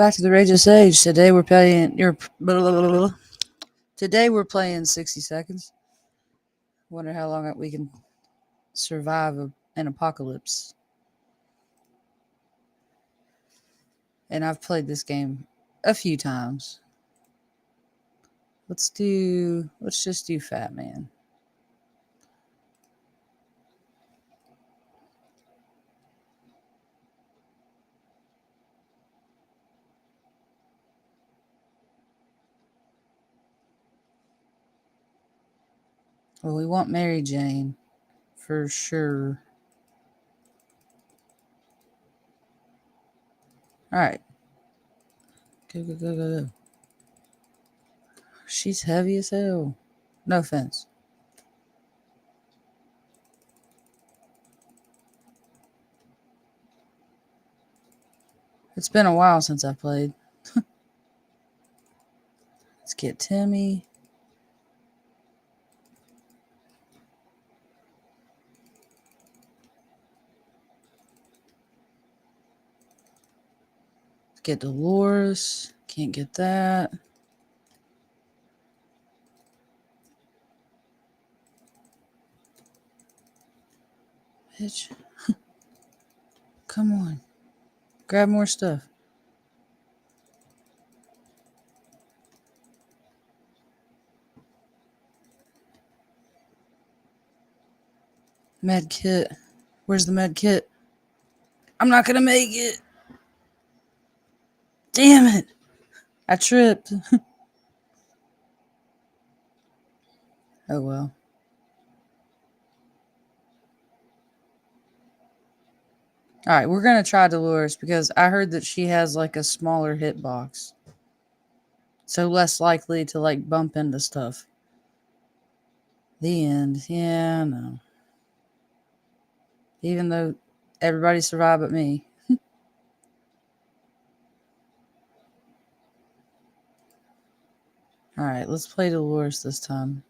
back to the Rageous Age. Today we're playing. Today we're playing 60 seconds. Wonder how long we can survive an apocalypse. And I've played this game a few times. Let's just do Fat Man. Well, we want Mary Jane for sure. All right. Go. She's heavy as hell. No offense. It's been a while since I played. Let's get Timmy. Let's get Dolores. Can't get that. Bitch. Come on. Grab more stuff. Med kit. Where's the med kit? I'm not gonna make it. Damn it. I tripped. Oh well. Alright, we're gonna try Dolores because I heard that she has like a smaller hitbox. So less likely to like bump into stuff. The end. Yeah, no. Even though everybody survived but me. Alright, let's play Dolores this time.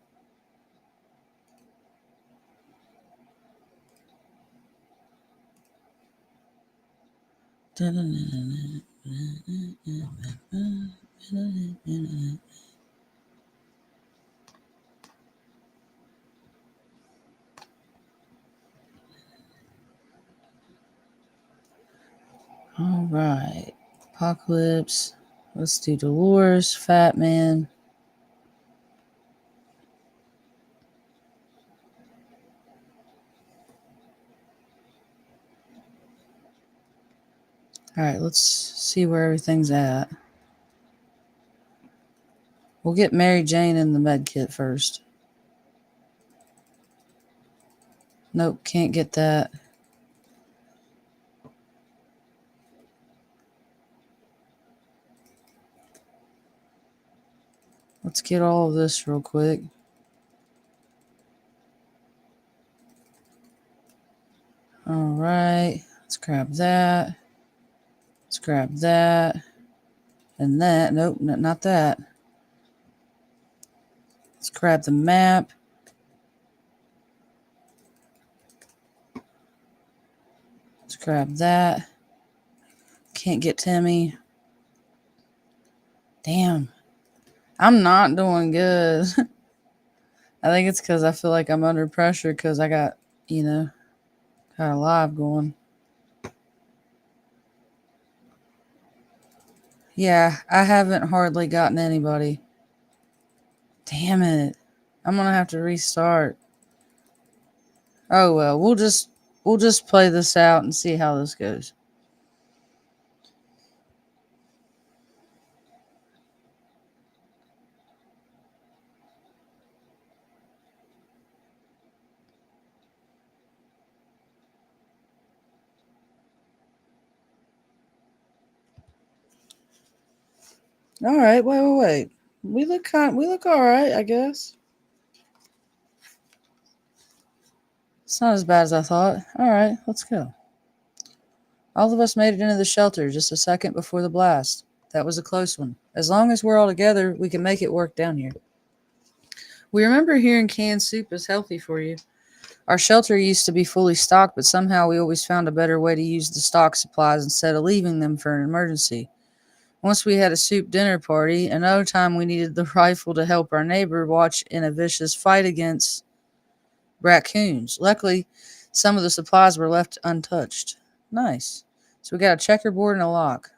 Alright. Apocalypse. Let's do Dolores, Fat Man. Alright, let's see where everything's at. We'll get Mary Jane in the med kit first. Nope, can't get that. Let's get all of this real quick. Alright, let's grab that. Let's grab that. And that. Nope, not that. Let's grab the map. Let's grab that. Can't get Timmy. Damn. I'm not doing good. I think it's because I feel like I'm under pressure because I got, got a live going. Yeah, I haven't hardly gotten anybody. Damn it. I'm going to have to restart. Oh well, we'll just play this out and see how this goes. All right, wait. We look all right, I guess. It's not as bad as I thought. All right, let's go. All of us made it into the shelter just a second before the blast. That was a close one. As long as we're all together, we can make it work down here. We remember hearing canned soup is healthy for you. Our shelter used to be fully stocked, but somehow we always found a better way to use the stock supplies instead of leaving them for an emergency. Once we had a soup dinner party. Another time we needed the rifle to help our neighbor watch in a vicious fight against raccoons. Luckily, some of the supplies were left untouched. Nice. So we got a checkerboard and a lock.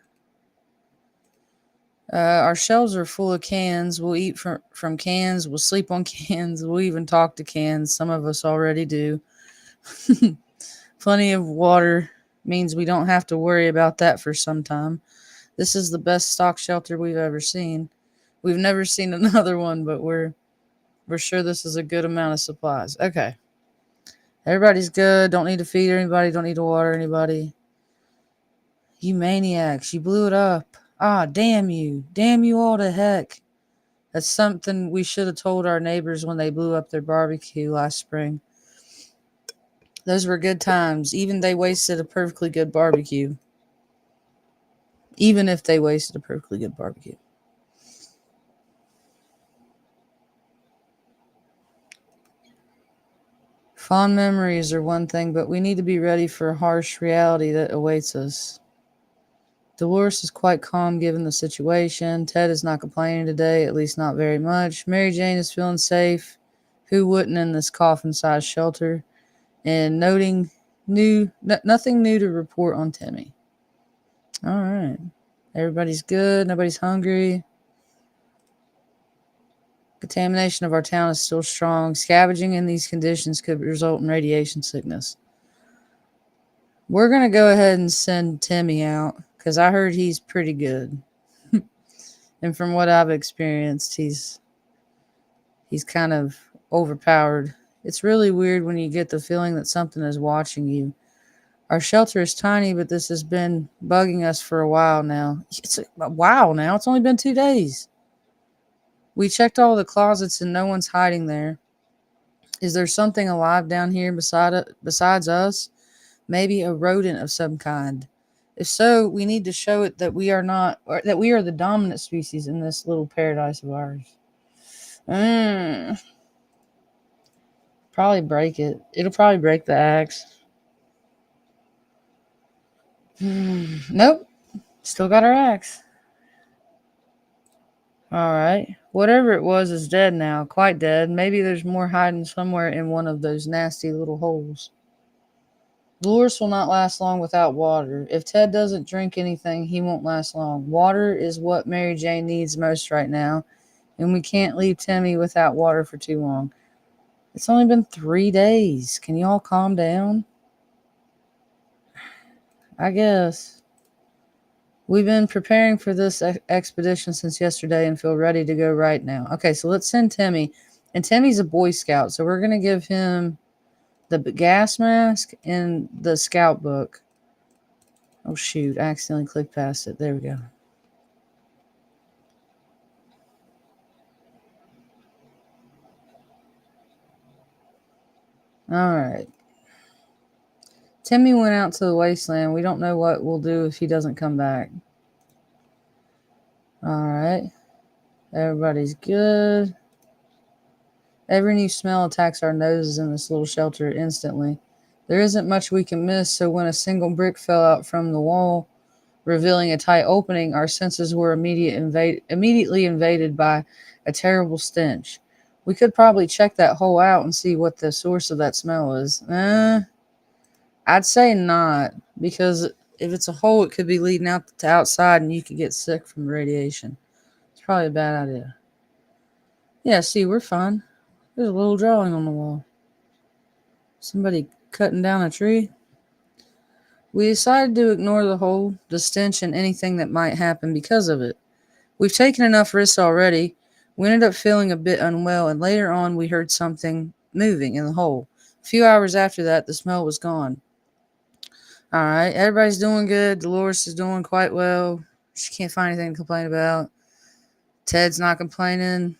Our shelves are full of cans. We'll eat from cans. We'll sleep on cans. We'll even talk to cans. Some of us already do. Plenty of water means we don't have to worry about that for some time. This is the best stock shelter we've ever seen. We've never seen another one, but we're sure this is a good amount of supplies. Okay. Everybody's good. Don't need to feed anybody. Don't need to water anybody. You maniacs. You blew it up. Ah, damn you. Damn you all to heck. That's something we should have told our neighbors when they blew up their barbecue last spring. Those were good times. Even they wasted a perfectly good barbecue. Even if they wasted a perfectly good barbecue. Fond memories are one thing, but we need to be ready for a harsh reality that awaits us. Dolores is quite calm given the situation. Ted is not complaining today, at least not very much. Mary Jane is feeling safe. Who wouldn't in this coffin-sized shelter? And nothing new to report on Timmy. All right. Everybody's good. Nobody's hungry. Contamination of our town is still strong. Scavenging in these conditions could result in radiation sickness. We're going to go ahead and send Timmy out because I heard he's pretty good. And from what I've experienced, he's kind of overpowered. It's really weird when you get the feeling that something is watching you. Our shelter is tiny, but this has been bugging us for a while now. It's a while now. It's only been 2 days. We checked all the closets and no one's hiding there. Is there something alive down here besides us? Maybe a rodent of some kind. If so, we need to show it that we are not, or that we are the dominant species in this little paradise of ours. Probably break it. It'll probably break the axe. Nope. Still got our axe. Alright. Whatever it was is dead now. Quite dead. Maybe there's more hiding somewhere in one of those nasty little holes. Dolores will not last long without water. If Ted doesn't drink anything, he won't last long. Water is what Mary Jane needs most right now, and we can't leave Timmy without water for too long. It's only been 3 days. Can you all calm down? I guess. We've been preparing for this expedition since yesterday and feel ready to go right now. Okay, so let's send Timmy. And Timmy's a Boy Scout, so we're going to give him the gas mask and the scout book. Oh, shoot. I accidentally clicked past it. There we go. All right. Timmy went out to the wasteland. We don't know what we'll do if he doesn't come back. All right. Everybody's good. Every new smell attacks our noses in this little shelter instantly. There isn't much we can miss, so when a single brick fell out from the wall, revealing a tight opening, our senses were immediately invaded by a terrible stench. We could probably check that hole out and see what the source of that smell is. I'd say not, because if it's a hole, it could be leading out to outside and you could get sick from radiation. It's probably a bad idea. Yeah, see, we're fine. There's a little drawing on the wall. Somebody cutting down a tree. We decided to ignore the hole, the stench, and anything that might happen because of it. We've taken enough risks already. We ended up feeling a bit unwell, and later on we heard something moving in the hole. A few hours after that, the smell was gone. All right, everybody's doing good. Dolores is doing quite well. She can't find anything to complain about. Ted's not complaining.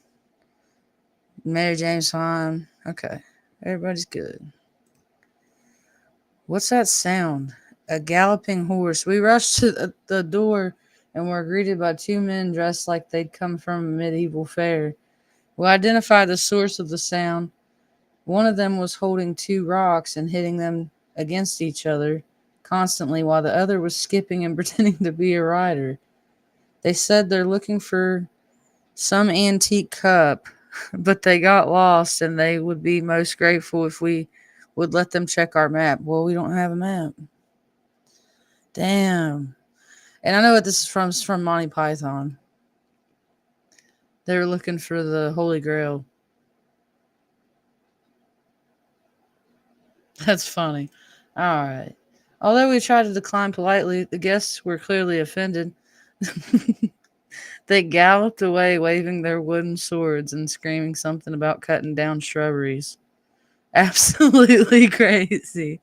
Mary Jane's fine. Okay, everybody's good. What's that sound? A galloping horse. We rushed to the door and were greeted by 2 men dressed like they'd come from a medieval fair. We identified the source of the sound. One of them was holding 2 rocks and hitting them against each other constantly, while the other was skipping and pretending to be a rider. They said they're looking for some antique cup, but they got lost and they would be most grateful if we would let them check our map. Well, we don't have a map. Damn. And I know what this is from. It's from Monty Python. They were looking for the Holy Grail. That's funny. All right. Although we tried to decline politely, the guests were clearly offended. They galloped away, waving their wooden swords and screaming something about cutting down shrubberies. Absolutely crazy.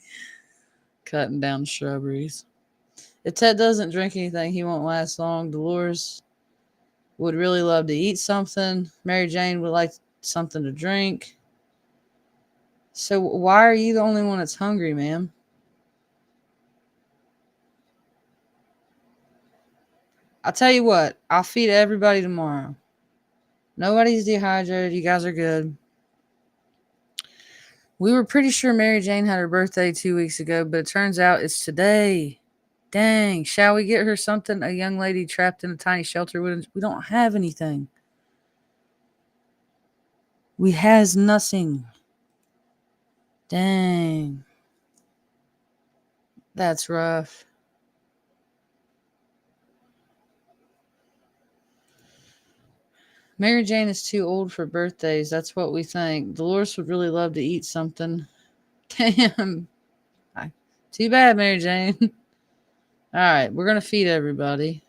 Cutting down shrubberies. If Ted doesn't drink anything, he won't last long. Dolores would really love to eat something. Mary Jane would like something to drink. So why are you the only one that's hungry, ma'am? I'll tell you what, I'll feed everybody tomorrow. Nobody's dehydrated. You guys are good. We were pretty sure Mary Jane had her birthday 2 weeks ago, but it turns out it's today. Dang. Shall we get her something? A young lady trapped in a tiny shelter. We don't have anything. We has nothing. Dang. That's rough. Mary Jane is too old for birthdays. That's what we think. Dolores would really love to eat something. Damn. Too bad, Mary Jane. All right, we're going to feed everybody.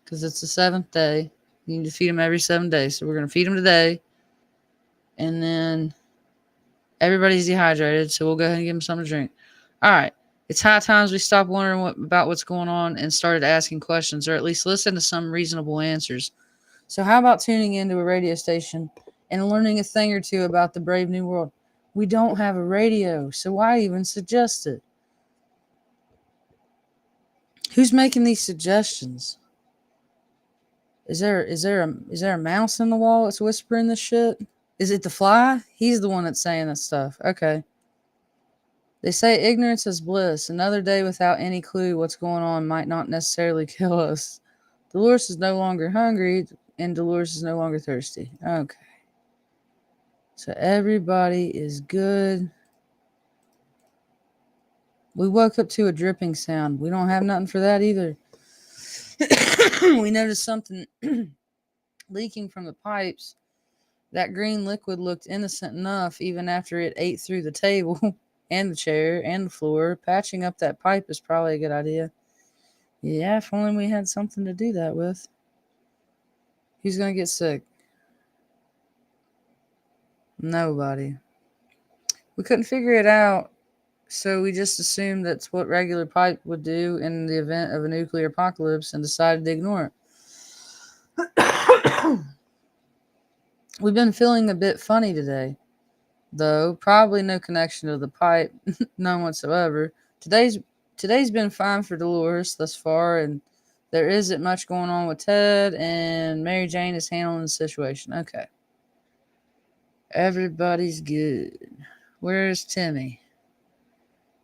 Because it's the 7th day. You need to feed them every 7 days. So we're going to feed them today. And then everybody's dehydrated. So we'll go ahead and give them something to drink. All right. It's high times we stopped wondering about what's going on and started asking questions, or at least listen to some reasonable answers. So how about tuning into a radio station and learning a thing or two about the brave new world? We don't have a radio, so why even suggest it? Who's making these suggestions? Is there a mouse in the wall that's whispering this shit? Is it the fly? He's the one that's saying that stuff. Okay. They say ignorance is bliss. Another day without any clue what's going on might not necessarily kill us. Dolores is no longer hungry, and Dolores is no longer thirsty. Okay. So everybody is good. We woke up to a dripping sound. We don't have nothing for that either. We noticed something leaking from the pipes. That green liquid looked innocent enough even after it ate through the table and the chair and the floor. Patching up that pipe is probably a good idea. Yeah, if only we had something to do that with. Who's going to get sick? Nobody. We couldn't figure it out, so we just assumed that's what regular pipe would do in the event of a nuclear apocalypse and decided to ignore it. We've been feeling a bit funny today, though. Probably no connection to the pipe, none whatsoever. Today's been fine for Dolores thus far, and there isn't much going on with Ted, and Mary Jane is handling the situation. Okay. Everybody's good. Where's Timmy?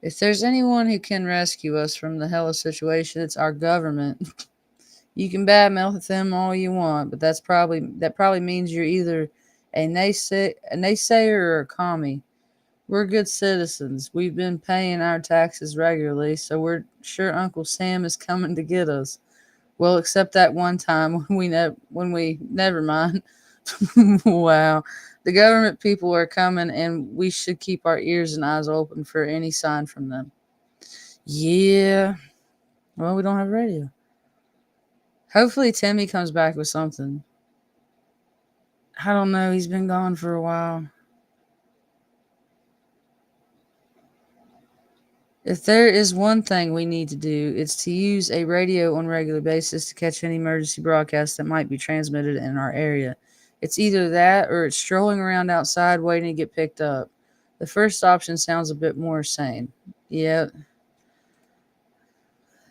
If there's anyone who can rescue us from the hellish situation, it's our government. You can badmouth them all you want, but that probably means you're either a naysayer or a commie. We're good citizens. We've been paying our taxes regularly, so we're sure Uncle Sam is coming to get us. Well, except that one time when we never mind. Wow. The government people are coming, and we should keep our ears and eyes open for any sign from them. Yeah. Well, we don't have radio. Hopefully Timmy comes back with something. I don't know. He's been gone for a while. If there is one thing we need to do, it's to use a radio on a regular basis to catch any emergency broadcasts that might be transmitted in our area. It's either that or it's strolling around outside waiting to get picked up. The first option sounds a bit more sane. Yeah.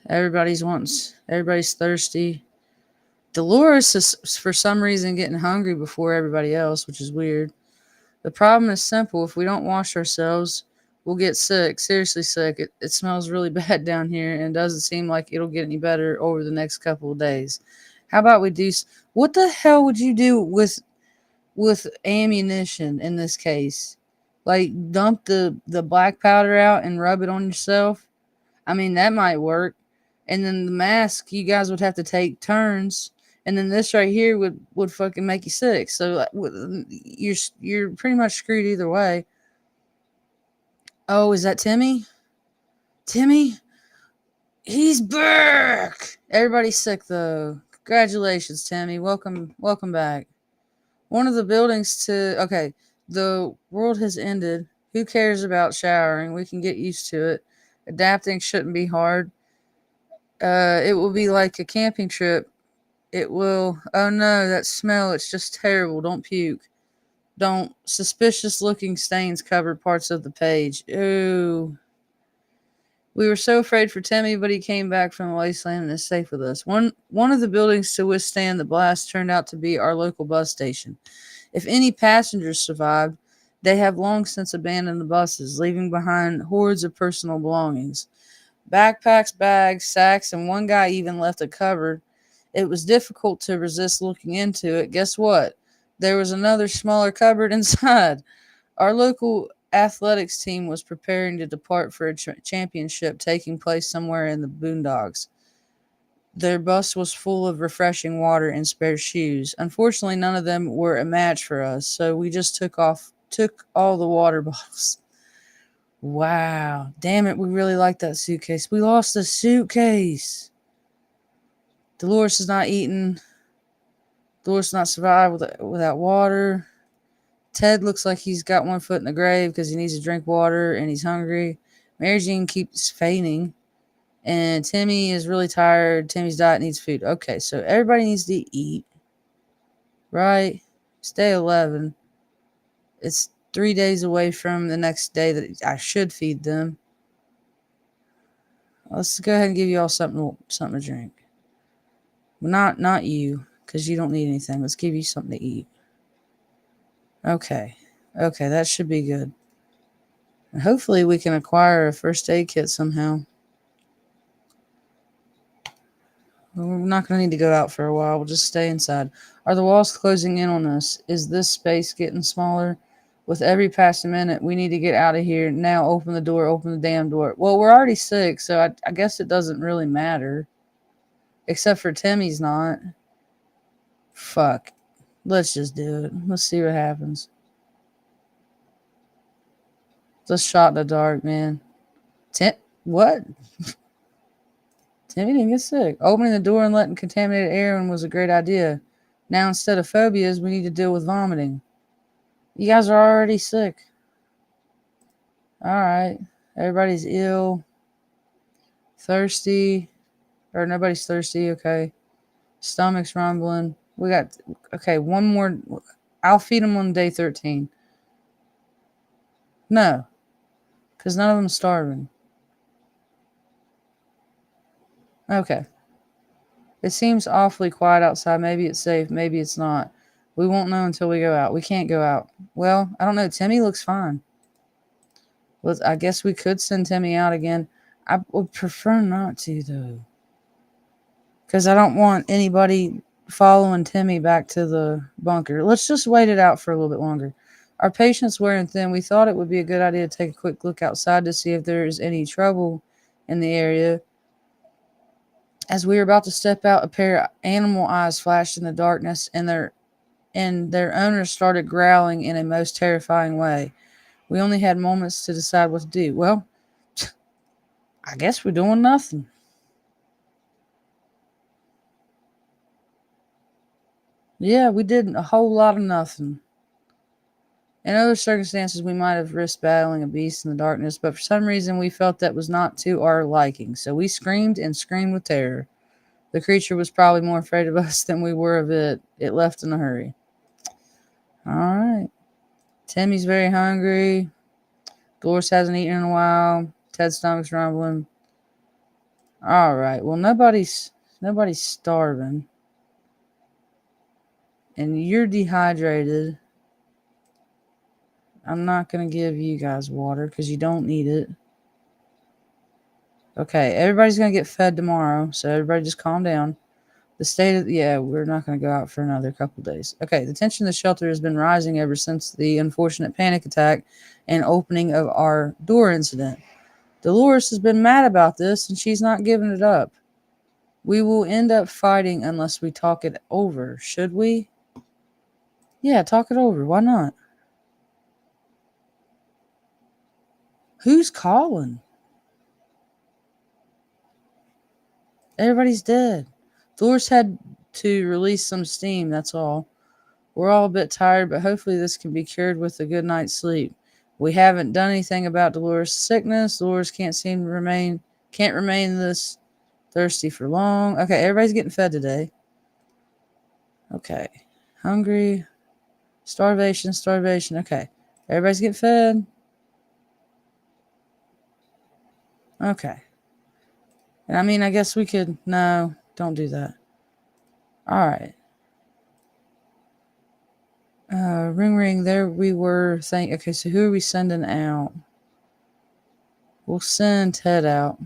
Everybody's thirsty. Dolores is for some reason getting hungry before everybody else, which is weird. The problem is simple. If we don't wash ourselves, will get sick, seriously sick. It smells really bad down here and doesn't seem like it'll get any better over the next couple of days. How about we do what the hell would you do with ammunition in this case? Like dump the black powder out and rub it on yourself? I mean, that might work. And then the mask, you guys would have to take turns. And then this right here would fucking make you sick. So you're pretty much screwed either way. Oh, is that Timmy? Timmy? He's back. Everybody's sick though. Congratulations, Timmy. Welcome back. One of the buildings to okay, the world has ended. Who cares about showering? We can get used to it. Adapting shouldn't be hard. It will be like a camping trip. It will. Oh no, that smell. It's just terrible. Don't puke. Don't. Suspicious looking stains covered parts of the page. Ooh. We were so afraid for Timmy, but he came back from the wasteland and is safe with us. One of the buildings to withstand the blast turned out to be our local bus station. If any passengers survived, they have long since abandoned the buses, leaving behind hordes of personal belongings. Backpacks, bags, sacks, and one guy even left a cupboard. It was difficult to resist looking into it. Guess what? There was another smaller cupboard inside. Our local athletics team was preparing to depart for a championship taking place somewhere in the boondocks. Their bus was full of refreshing water and spare shoes. Unfortunately, none of them were a match for us, so we just took all the water bottles. Wow. Damn it, we really like that suitcase. We lost the suitcase. Dolores is not eating. Dolores not survived without water. Ted looks like he's got one foot in the grave because he needs to drink water and he's hungry. Mary Jean keeps fainting. And Timmy is really tired. Timmy's diet needs food. Okay, so everybody needs to eat. Right? It's day 11. It's 3 days away from the next day that I should feed them. Let's go ahead and give you all something to drink. Well, not you, because you don't need anything. Let's give you something to eat. Okay, that should be good. And hopefully we can acquire a first aid kit somehow. We're not going to need to go out for a while. We'll just stay inside. Are the walls closing in on us? Is this space getting smaller? With every passing minute, we need to get out of here. Now open the door. Open the damn door. Well, we're already sick, so I guess it doesn't really matter. Except for Timmy's not. Fuck. Let's just do it. Let's see what happens. Just shot in the dark, man. What? Timmy didn't get sick. Opening the door and letting contaminated air in was a great idea. Now, instead of phobias, we need to deal with vomiting. You guys are already sick. Alright. Everybody's ill. Thirsty. Or nobody's thirsty, okay. Stomach's rumbling. We got, okay, one more. I'll feed them on day 13. No. Because none of them are starving. Okay. It seems awfully quiet outside. Maybe it's safe. Maybe it's not. We won't know until we go out. We can't go out. Well, I don't know. Timmy looks fine. Well, I guess we could send Timmy out again. I would prefer not to, though. Because I don't want anybody following Timmy back to the bunker. Let's just wait it out for a little bit longer. Our patience wearing thin. We thought it would be a good idea to take a quick look outside to see if there is any trouble in the area. As we were about to step out, a pair of animal eyes flashed in the darkness, and their owners started growling in a most terrifying way. We only had moments to decide what to do. Well, I guess we're doing nothing. Yeah, we did a whole lot of nothing. In other circumstances, we might have risked battling a beast in the darkness, but for some reason we felt that was not to our liking, so we screamed and screamed with terror. The creature was probably more afraid of us than we were of it. It left in a hurry. All right. Timmy's very hungry. Dolores hasn't eaten in a while. Ted's stomach's rumbling. All right. Well, nobody's starving. And you're dehydrated. I'm not going to give you guys water because you don't need it. Okay, everybody's going to get fed tomorrow, so everybody just calm down. The state of, yeah, we're not going to go out for another couple days. Okay, the tension in the shelter has been rising ever since the unfortunate panic attack and opening of our door incident. Dolores has been mad about this and she's not giving it up. We will end up fighting unless we talk it over. Should we? Yeah, talk it over. Why not? Who's calling? Everybody's dead. Dolores had to release some steam, that's all. We're all a bit tired, but hopefully this can be cured with a good night's sleep. We haven't done anything about Dolores' sickness. Dolores can't remain this thirsty for long. Okay, everybody's getting fed today. Okay. Hungry. Starvation. Okay. Everybody's getting fed. Okay. And I mean, I guess we could. No, don't do that. All right. Ring ring. There we were. Okay, so who are we sending out? We'll send Ted out.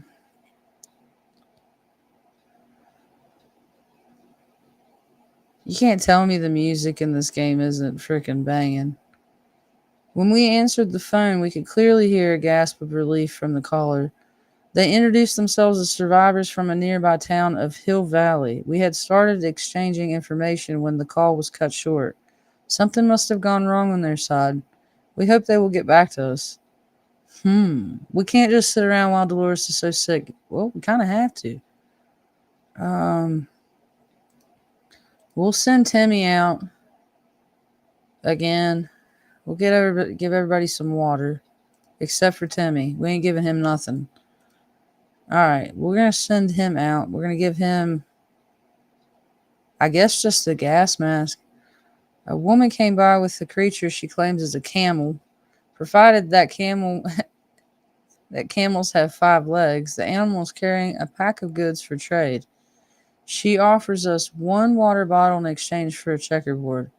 You can't tell me the music in this game isn't freaking banging. When we answered the phone, we could clearly hear a gasp of relief from the caller. They introduced themselves as survivors from a nearby town of Hill Valley. We had started exchanging information when the call was cut short. Something must have gone wrong on their side. We hope they will get back to us. We can't just sit around while Dolores is so sick. Well, we kind of have to. We'll send Timmy out again. We'll give everybody some water, except for Timmy. We ain't giving him nothing. All right, we're gonna send him out. We're gonna give him, I guess, just a gas mask. A woman came by with the creature she claims is a camel. Provided that camels have 5 legs, the animal is carrying a pack of goods for trade. She offers us 1 water bottle in exchange for a checkerboard.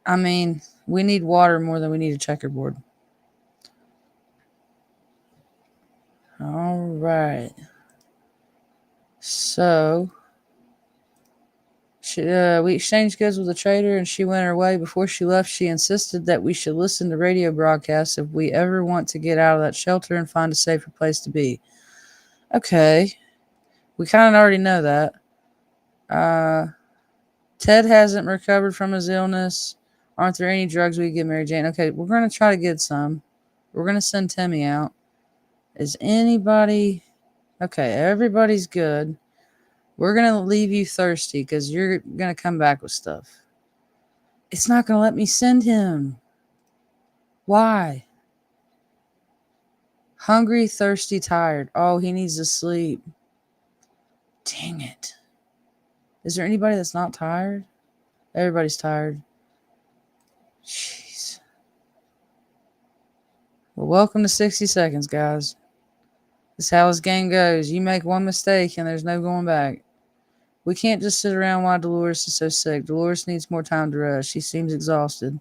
I mean, we need water more than we need a checkerboard. All right. So, we exchanged goods with the trader and she went her way. Before she left, she insisted that we should listen to radio broadcasts if we ever want to get out of that shelter and find a safer place to be. Okay. We kind of already know that. Ted hasn't recovered from his illness. Aren't there any drugs we can give Mary Jane? Okay, we're going to try to get some. We're going to send Timmy out. Is anybody... Okay, everybody's good. We're going to leave you thirsty because you're going to come back with stuff. It's not going to let me send him. Why? Hungry, thirsty, tired. Oh, he needs to sleep. Dang it. Is there anybody that's not tired? Everybody's tired. Jeez. Well, welcome to 60 seconds, guys. This is how this game goes. You make one mistake and there's no going back. We can't just sit around while Dolores is so sick. Dolores needs more time to rest. She seems exhausted.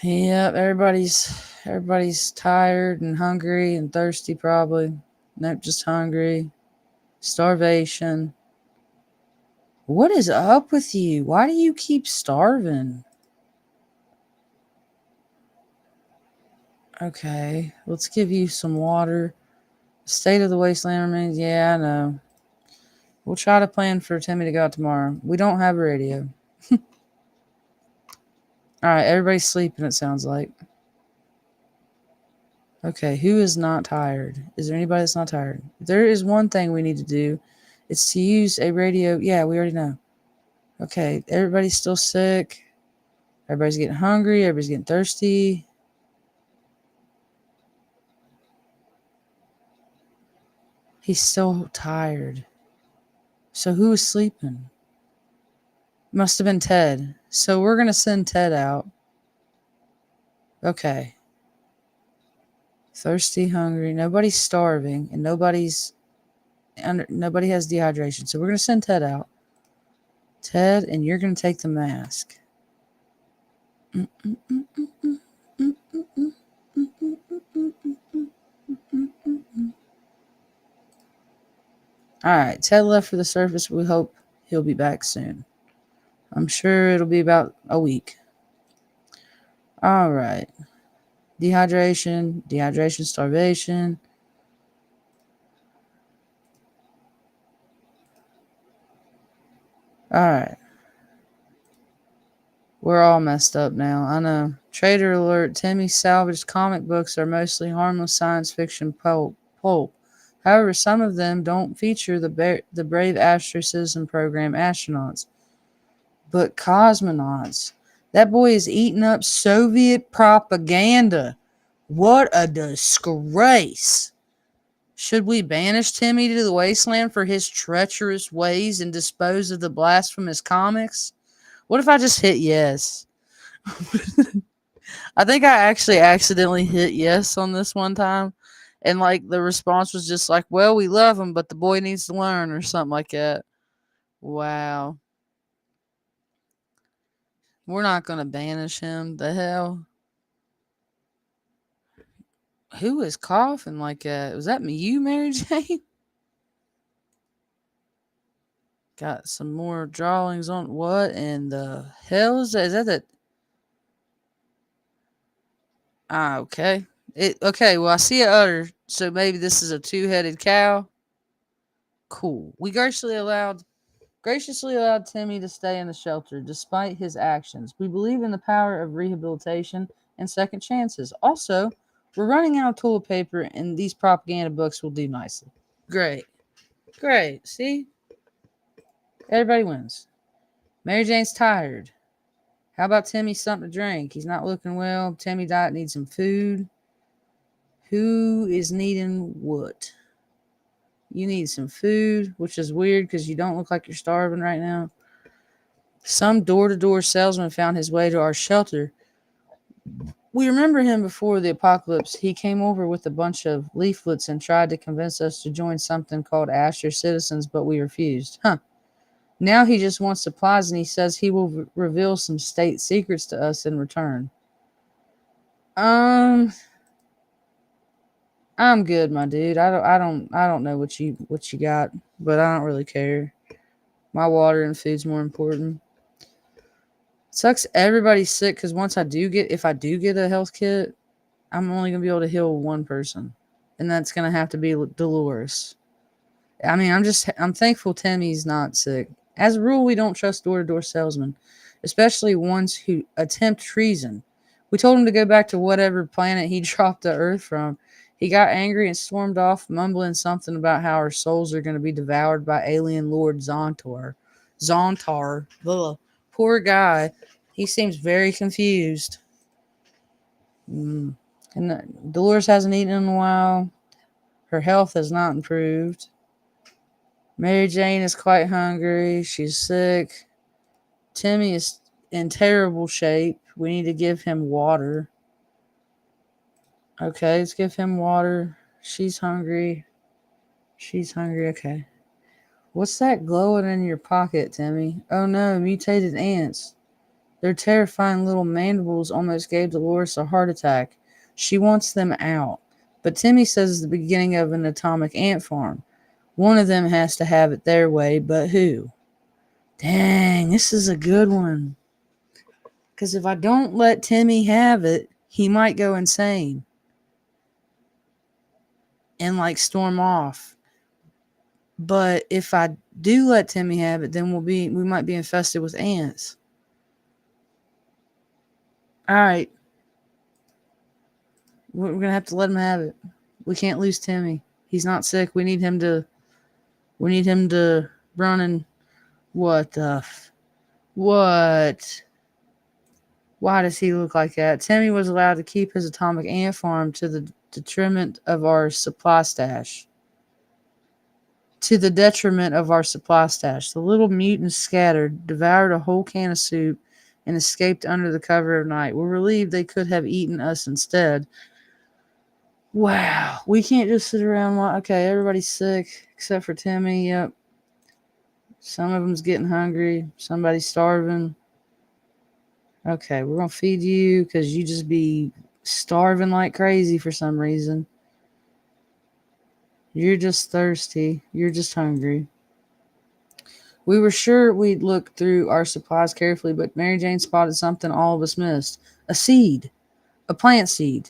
Yep, everybody's tired and hungry and thirsty probably. Nope, just hungry. Starvation. What is up with you? Why do you keep starving? Okay, let's give you some water. State of the wasteland remains. Yeah, I know. We'll try to plan for Timmy to go out tomorrow. We don't have a radio. Alright, everybody's sleeping, it sounds like. Okay, who is not tired? Is there anybody that's not tired? There is one thing we need to do. It's to use a radio. Yeah, we already know. Okay, everybody's still sick. Everybody's getting hungry. Everybody's getting thirsty. He's so tired. So who is sleeping? Must have been Ted. So we're going to send Ted out. Okay. Thirsty, hungry. Nobody's starving. And nobody has dehydration. So we're going to send Ted out. Ted, and you're going to take the mask. All right, Ted left for the surface. We hope he'll be back soon. I'm sure it'll be about a week. All right. Dehydration, starvation. All right. We're all messed up now. I know. Trader alert. Timmy's salvaged comic books are mostly harmless science fiction pulp. However, some of them don't feature the brave astrocism program astronauts, but cosmonauts. That boy is eating up Soviet propaganda. What a disgrace. Should we banish Timmy to the wasteland for his treacherous ways and dispose of the blasphemous comics? What if I just hit yes? I think I actually accidentally hit yes on this one time. And like the response was just like, well, we love him, but the boy needs to learn or something like that. Wow. We're not going to banish him. The hell? Who is coughing like that? Was that me, you, Mary Jane? Got some more drawings on. What in the hell is that? Is that the. Ah, okay. Okay, well, I see a udder, so maybe this is a two-headed cow. Cool. We graciously allowed Timmy to stay in the shelter despite his actions. We believe in the power of rehabilitation and second chances. Also, we're running out of toilet paper, and these propaganda books will do nicely. Great. Great. See? Everybody wins. Mary Jane's tired. How about Timmy something to drink? He's not looking well. Timmy diet needs some food. Who is needing what? You need some food, which is weird because you don't look like you're starving right now. Some door-to-door salesman found his way to our shelter. We remember him before the apocalypse. He came over with a bunch of leaflets and tried to convince us to join something called Asher Citizens, but we refused. Huh. Now he just wants supplies and he says he will reveal some state secrets to us in return. I'm good, my dude. I don't know what you got, but I don't really care. My water and food's more important. Sucks everybody's sick because if I do get a health kit, I'm only gonna be able to heal one person, and that's gonna have to be Dolores. I mean, I'm thankful Timmy's not sick. As a rule, we don't trust door-to-door salesmen, especially ones who attempt treason. We told him to go back to whatever planet he dropped the Earth from. He got angry and stormed off, mumbling something about how our souls are going to be devoured by alien Lord Zontar. Zontar. Ugh. Poor guy. He seems very confused. And Dolores hasn't eaten in a while. Her health has not improved. Mary Jane is quite hungry. She's sick. Timmy is in terrible shape. We need to give him water. Okay, let's give him water. She's hungry. She's hungry. Okay. What's that glowing in your pocket, Timmy? Oh no, mutated ants. Their terrifying little mandibles almost gave Dolores a heart attack. She wants them out. But Timmy says it's the beginning of an atomic ant farm. One of them has to have it their way, but who? Dang, this is a good one. Because if I don't let Timmy have it, he might go insane and like storm off. But if I do let Timmy have it, then we might be infested with ants. All right, we're gonna have to let him have it. We can't lose Timmy. He's not sick. We need him to. We need him to run and what the what? Why does he look like that? Timmy was allowed to keep his atomic ant farm to the detriment of our supply stash. To the detriment of our supply stash. The little mutants scattered, devoured a whole can of soup, and escaped under the cover of night. We're relieved they could have eaten us instead. Wow. We can't just sit around. Okay, everybody's sick except for Timmy. Yep. Some of them's getting hungry. Somebody's starving. Okay, we're gonna feed you because you just be starving like crazy for some reason. You're just thirsty. You're just hungry. We were sure we'd look through our supplies carefully, but Mary Jane spotted something all of us missed. A seed. A plant seed.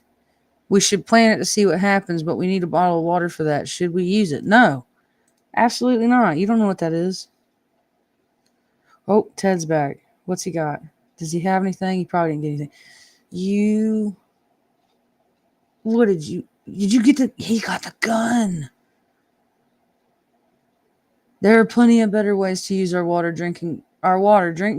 We should plant it to see what happens, but we need a bottle of water for that. Should we use it? No. Absolutely not. You don't know what that is. Oh, Ted's back. What's he got? Does he have anything? He probably didn't get anything. You. What did you. Did you get the. He got the gun. There are plenty of better ways to use our water. Drinking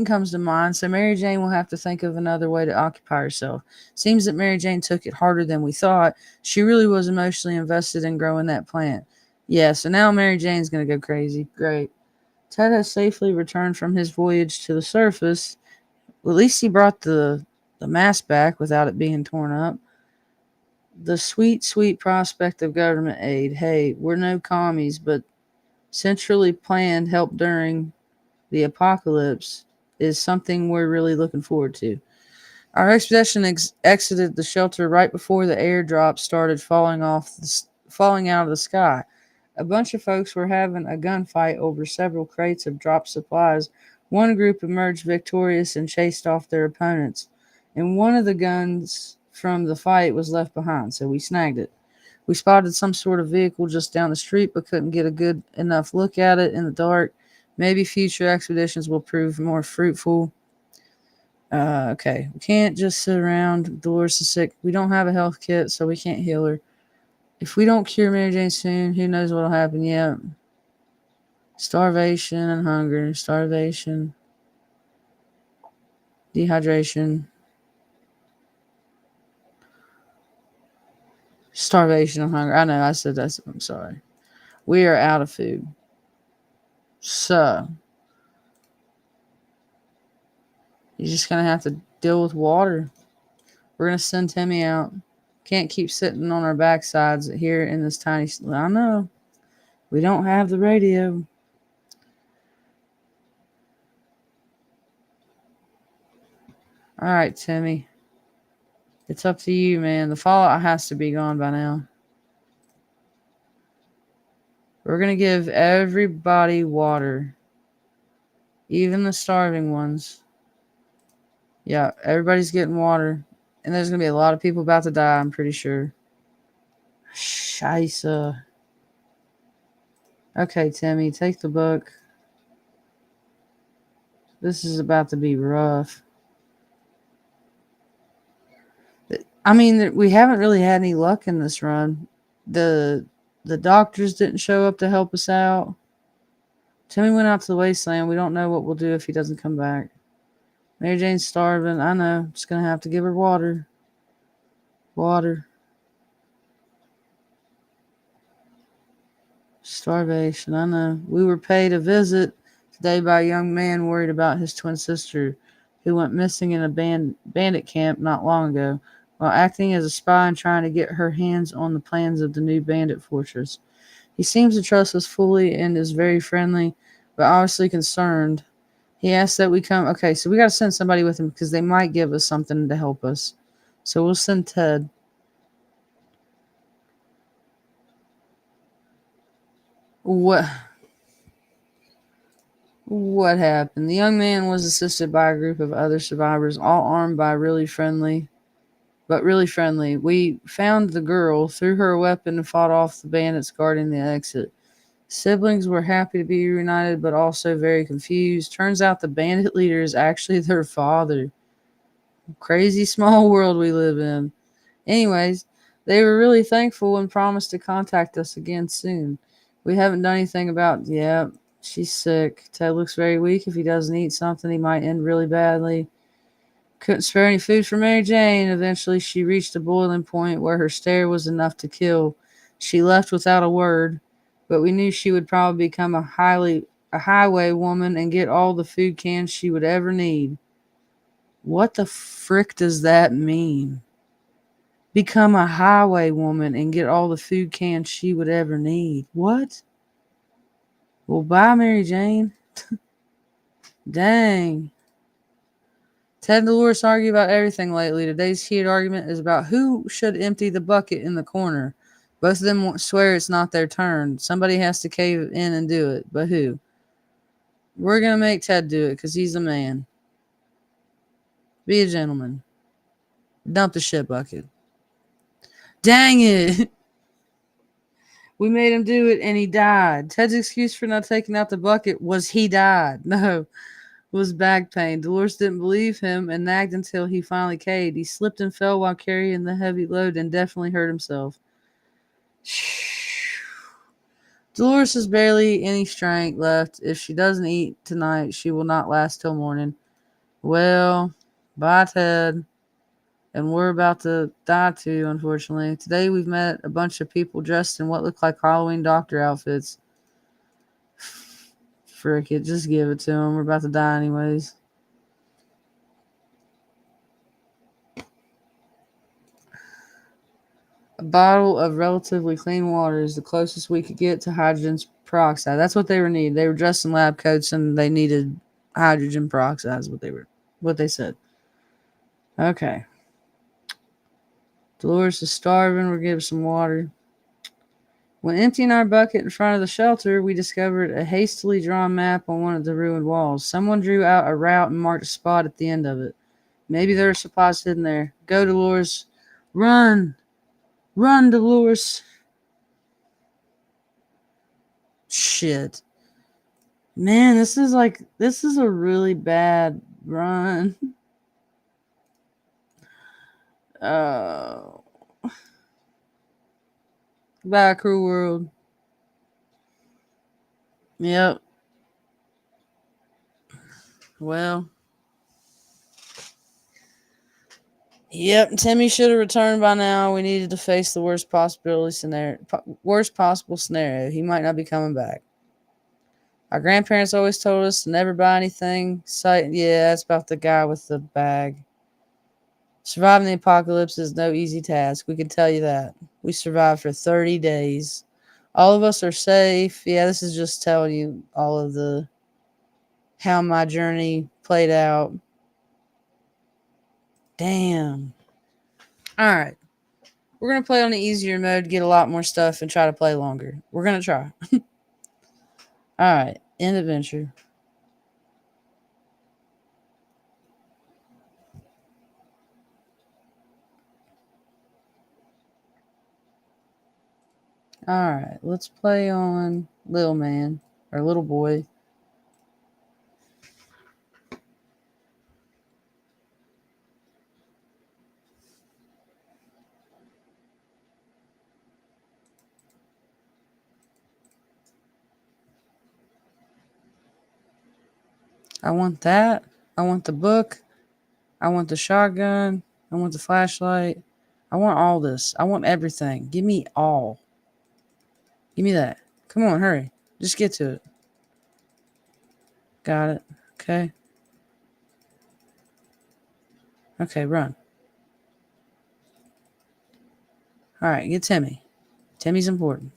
comes to mind, so Mary Jane will have to think of another way to occupy herself. Seems that Mary Jane took it harder than we thought. She really was emotionally invested in growing that plant. Yeah, so now Mary Jane's going to go crazy. Great. Ted has safely returned from his voyage to the surface. Well, at least he brought the mask back without it being torn up. The sweet, sweet prospect of government aid. Hey, we're no commies, but centrally planned help during the apocalypse is something we're really looking forward to. Our expedition exited the shelter right before the airdrop started falling out of the sky. A bunch of folks were having a gunfight over several crates of dropped supplies. One group emerged victorious and chased off their opponents, and one of the guns from the fight was left behind, so we snagged it. We spotted some sort of vehicle just down the street, but couldn't get a good enough look at it in the dark. Maybe future expeditions will prove more fruitful. Okay, we can't just sit around. Dolores is sick. We don't have a health kit, so we can't heal her. If we don't cure Mary Jane soon, who knows what'll happen yet? Starvation and hunger. Starvation. Dehydration. Starvation and hunger. I know, I said that. I'm sorry. We are out of food. So, you're just going to have to deal with water. We're going to send Timmy out. Can't keep sitting on our backsides here in this tiny. I know. We don't have the radio. All right, Timmy. It's up to you, man. The fallout has to be gone by now. We're going to give everybody water, even the starving ones. Yeah, everybody's getting water. And there's going to be a lot of people about to die, I'm pretty sure. Scheisse. Okay, Timmy, take the book. This is about to be rough. I mean, we haven't really had any luck in this run. The doctors didn't show up to help us out. Timmy went out to the wasteland. We don't know what we'll do if he doesn't come back. Mary Jane's starving. I know. Just going to have to give her water. Water. Starvation. I know. We were paid a visit today by a young man worried about his twin sister who went missing in a bandit camp not long ago while acting as a spy and trying to get her hands on the plans of the new bandit fortress. He seems to trust us fully and is very friendly, but obviously concerned. He asked that we come. Okay, so we got to send somebody with him because they might give us something to help us. So we'll send Ted. What? What happened? The young man was assisted by a group of other survivors, all armed by really friendly. We found the girl, threw her a weapon, and fought off the bandits guarding the exit. Siblings were happy to be reunited, but also very confused. Turns out the bandit leader is actually their father. Crazy small world we live in. Anyways, they were really thankful and promised to contact us again soon. We haven't done anything about, yeah, she's sick. Ted looks very weak. If he doesn't eat something, he might end really badly. Couldn't spare any food for Mary Jane. Eventually, she reached a boiling point where her stare was enough to kill. She left without a word, but we knew she would probably become a highway woman and get all the food cans she would ever need. What the frick does that mean? Become a highway woman and get all the food cans she would ever need. What? Well, bye, Mary Jane. Dang. Ted and Dolores argue about everything lately. Today's heated argument is about who should empty the bucket in the corner. Both of them swear it's not their turn. Somebody has to cave in and do it, but who? We're going to make Ted do it because he's a man. Be a gentleman. Dump the shit bucket. Dang it! We made him do it and he died. Ted's excuse for not taking out the bucket was he died. No, it was back pain. Dolores didn't believe him and nagged until he finally caved. He slipped and fell while carrying the heavy load and definitely hurt himself. Dolores has barely any strength left. If she doesn't eat tonight, she will not last till morning. Well, bye, Ted. And we're about to die too, unfortunately. Today we've met a bunch of people dressed in what look like Halloween doctor outfits. Frick it, just give it to them. We're about to die anyways. A bottle of relatively clean water is the closest we could get to hydrogen peroxide. That's what they were needing. They were dressed in lab coats and they needed hydrogen peroxide is what they said. Okay. Dolores is starving. We'll give her some water. When emptying our bucket in front of the shelter, we discovered a hastily drawn map on one of the ruined walls. Someone drew out a route and marked a spot at the end of it. Maybe there are supplies hidden there. Go, Dolores. Run! Run, Dolores! Shit. Man, this is a really bad run. Oh. Bye, Crew World. Yep. Well. Yep, Timmy should have returned by now. We needed to face the worst possible scenario. He might not be coming back. Our grandparents always told us to never buy anything. Yeah, that's about the guy with the bag. Surviving the apocalypse is no easy task. We can tell you that. We survived for 30 days. All of us are safe. Yeah, this is just telling you all of how my journey played out. Damn. All right. We're going to play on the easier mode, get a lot more stuff, and try to play longer. We're going to try. All right. End adventure. All right. Let's play on Little Man or Little Boy. I want that. I want the book. I want the shotgun. I want the flashlight. I want all this. I want everything. Give me all. Give me that. Come on, hurry. Just get to it. Got it. Okay. Okay, run. All right, get Timmy. Timmy's important.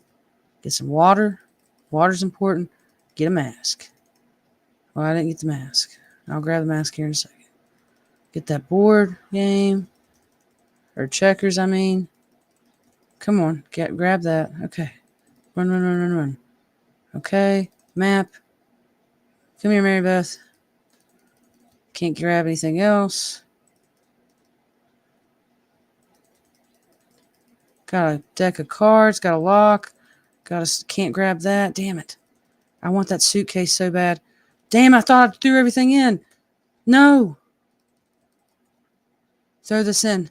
Get some water. Water's important. Get a mask. Well, I didn't get the mask. I'll grab the mask here in a second. Get that board game. Or checkers, I mean. Come on, grab that. Okay. Run, run, run, run, run. Okay. Map. Come here, Mary Beth. Can't grab anything else. Got a deck of cards. Got a lock. Can't grab that. Damn it. I want that suitcase so bad. Damn, I thought I threw everything in. No. Throw this in.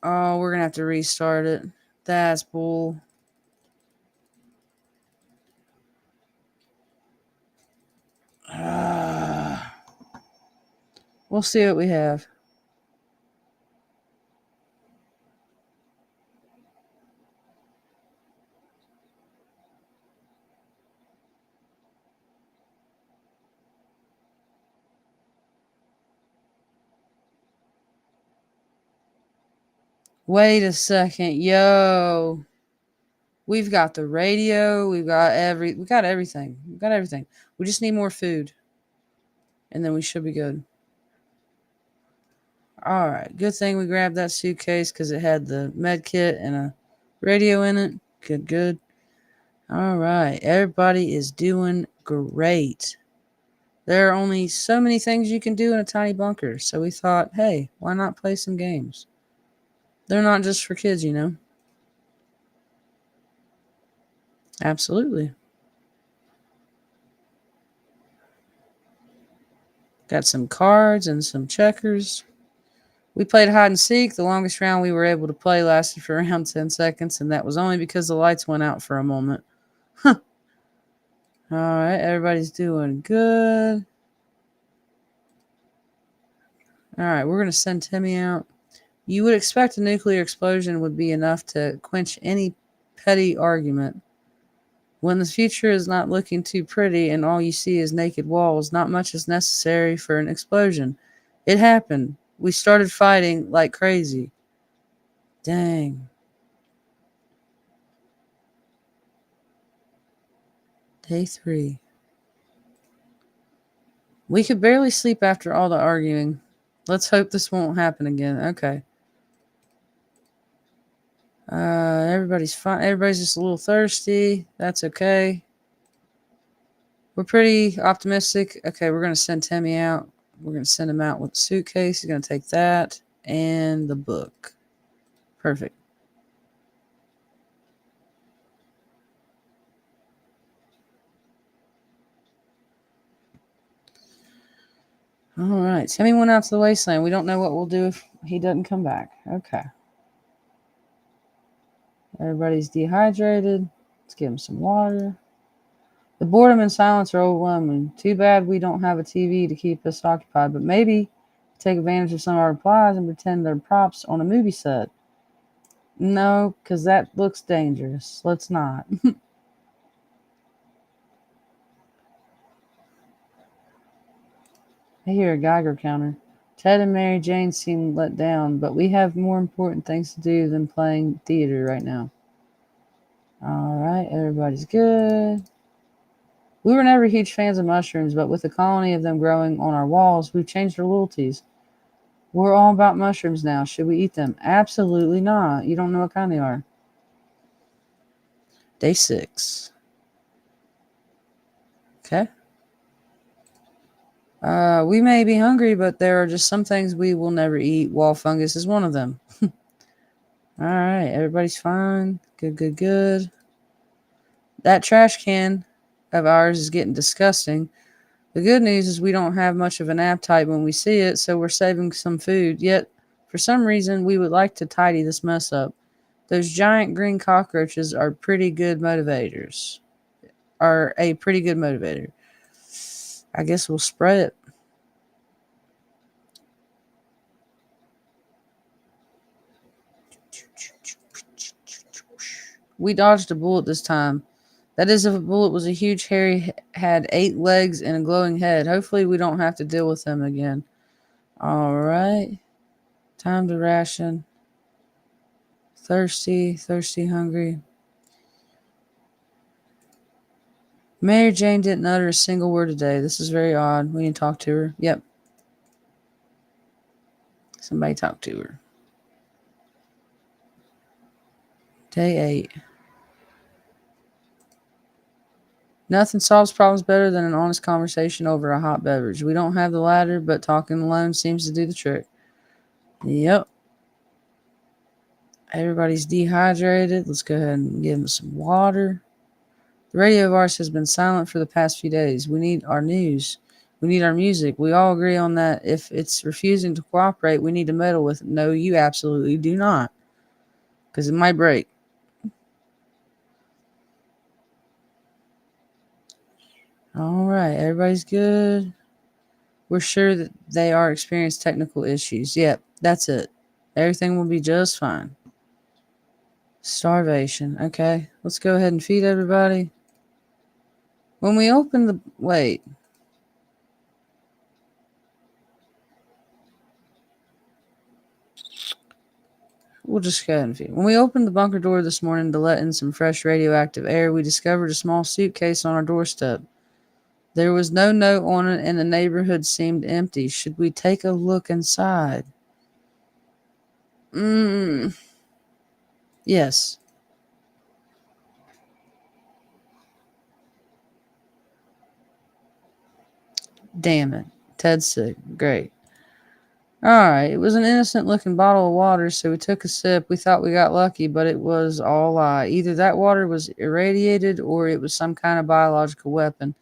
Oh, we're going to have to restart it. That's bull. We'll see what we have. Wait a second. Yo. We've got the radio. We got everything. We got everything. We just need more food. And then we should be good. All right. Good thing we grabbed that suitcase because it had the med kit and a radio in it. Good, good. All right. Everybody is doing great. There are only so many things you can do in a tiny bunker, so we thought, hey, why not play some games? They're not just for kids, you know. Absolutely. Got some cards and some checkers. We played hide and seek. The longest round we were able to play lasted for around 10 seconds, and that was only because the lights went out for a moment. All right, everybody's doing good. All right, we're going to send Timmy out. You would expect a nuclear explosion would be enough to quench any petty argument. When the future is not looking too pretty and all you see is naked walls, not much is necessary for an explosion. It happened. We started fighting like crazy. Dang. Day 3. We could barely sleep after all the arguing. Let's hope this won't happen again. Okay. Everybody's fine. Everybody's just a little thirsty. That's okay. We're pretty optimistic. Okay, we're going to send Timmy out. We're going to send him out with a suitcase. He's going to take that and the book. Perfect. All right. Timmy went out to the wasteland. We don't know what we'll do if he doesn't come back. Okay. Everybody's dehydrated. Let's give him some water. The boredom and silence are overwhelming. Too bad we don't have a TV to keep us occupied, but maybe take advantage of some of our replies and pretend they're props on a movie set. No, because that looks dangerous. Let's not. I hear a Geiger counter. Ted and Mary Jane seem let down, but we have more important things to do than playing theater right now. All right, everybody's good. We were never huge fans of mushrooms, but with a colony of them growing on our walls, we've changed our loyalties. We're all about mushrooms now. Should we eat them? Absolutely not. You don't know what kind they are. Day 6. Okay. We may be hungry, but there are just some things we will never eat. Wall fungus is one of them. All right, everybody's fine. Good, good, good. That trash can of ours is getting disgusting. The good news is we don't have much of an appetite when we see it, so we're saving some food. Yet, for some reason, we would like to tidy this mess up. Those giant green cockroaches are pretty good motivators. Are a pretty good motivator. I guess we'll spray it. We dodged a bullet this time. That is, if a bullet was a huge, hairy, had 8 legs and a glowing head. Hopefully, we don't have to deal with him again. All right. Time to ration. Thirsty, thirsty, hungry. Mary Jane didn't utter a single word today. This is very odd. We need to talk to her. Yep. Somebody talk to her. Day 8. Nothing solves problems better than an honest conversation over a hot beverage. We don't have the latter, but talking alone seems to do the trick. Yep. Everybody's dehydrated. Let's go ahead and give them some water. The radio of ours has been silent for the past few days. We need our news. We need our music. We all agree on that. If it's refusing to cooperate, we need to meddle with it. No, you absolutely do not. Because it might break. All right, everybody's good. We're sure that they are experiencing technical issues. Yep, that's it. Everything will be just fine. Starvation. Okay, let's go ahead and feed everybody. When we open the... Wait. We'll just go ahead and feed. When we opened the bunker door this morning to let in some fresh radioactive air, we discovered a small suitcase on our doorstep. There was no note on it, and the neighborhood seemed empty. Should we take a look inside? Yes. Damn it. Ted's sick. Great. Alright, it was an innocent looking bottle of water, so we took a sip. We thought we got lucky, but it was all a lie. Either that water was irradiated or it was some kind of biological weapon.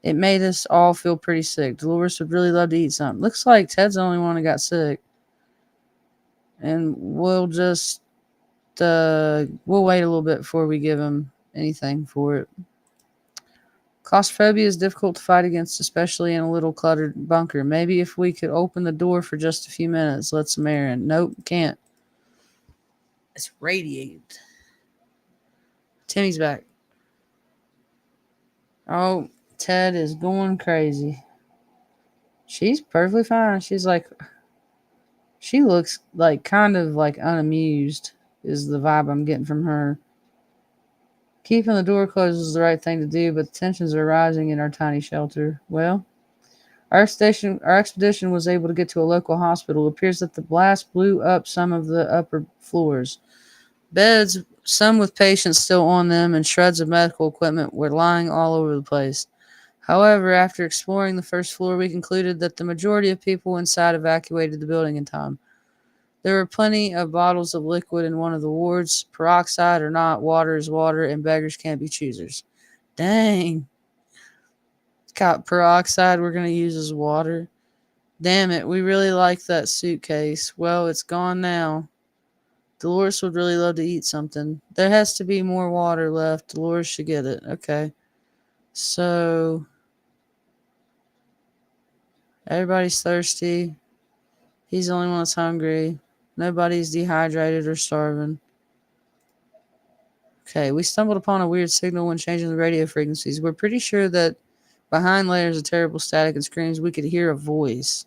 It made us all feel pretty sick. Dolores would really love to eat something. Looks like Ted's the only one that got sick. And we'll just we'll wait a little bit before we give him anything for it. Claustrophobia is difficult to fight against, especially in a little cluttered bunker. Maybe if we could open the door for just a few minutes, let some air in. Nope, can't. It's radiated. Timmy's back. Oh, Ted is going crazy. She's perfectly fine. She looks like kind of like unamused, is the vibe I'm getting from her. Keeping the door closed is the right thing to do, but tensions are rising in our tiny shelter. Well, our expedition was able to get to a local hospital. It appears that the blast blew up some of the upper floors. Beds, some with patients still on them, and shreds of medical equipment were lying all over the place. However, after exploring the first floor, we concluded that the majority of people inside evacuated the building in time. There were plenty of bottles of liquid in one of the wards. Peroxide or not, water is water, and beggars can't be choosers. Dang. Got peroxide we're going to use as water. Damn it, we really like that suitcase. Well, it's gone now. Dolores would really love to eat something. There has to be more water left. Dolores should get it. Okay. So, everybody's thirsty. He's the only one that's hungry. Nobody's dehydrated or starving. Okay, we stumbled upon a weird signal when changing the radio frequencies. We're pretty sure that behind layers of terrible static and screams, we could hear a voice.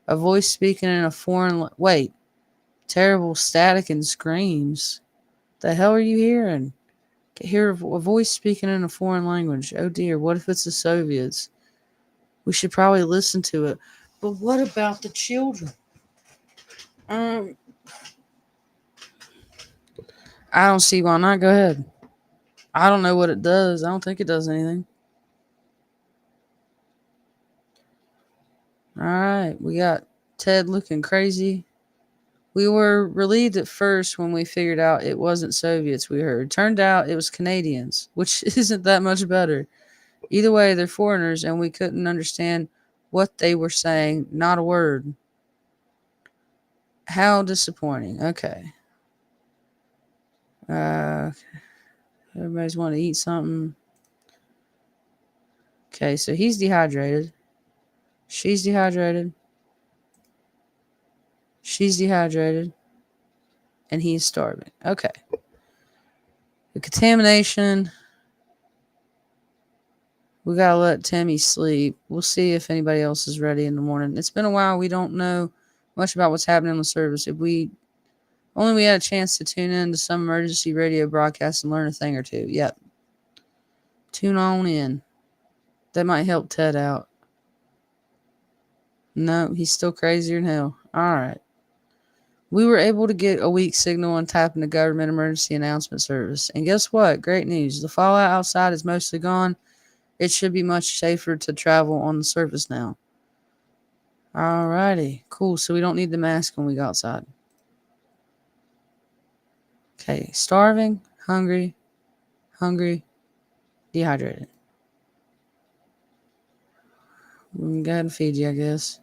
A voice speaking in a foreign... Wait. Terrible static and screams. The hell are you hearing? Can hear a voice speaking in a foreign language. Oh dear, what if it's the Soviets? We should probably listen to it. But what about the children? I don't see why not. Go ahead. I don't know what it does. I don't think it does anything. Alright, we got Ted looking crazy. We were relieved at first when we figured out it wasn't Soviets we heard. Turned out it was Canadians, which isn't that much better. Either way, they're foreigners and we couldn't understand what they were saying. Not a word. How disappointing. Okay. Everybody's wanting to eat something. Okay, so he's dehydrated. She's dehydrated. She's dehydrated. And he's starving. Okay. The contamination. We gotta let Timmy sleep. We'll see if anybody else is ready in the morning. It's been a while. We don't know much about what's happening on the service. If we had a chance to tune in to some emergency radio broadcast and learn a thing or two. Yep. Tune on in. That might help Ted out. No, he's still crazier than hell. Alright. We were able to get a weak signal on tapping the government emergency announcement service. And guess what? Great news. The fallout outside is mostly gone. It should be much safer to travel on the surface now. Alrighty. Cool. So we don't need the mask when we go outside. Okay. Starving, hungry, dehydrated. We can go ahead and feed you, I guess.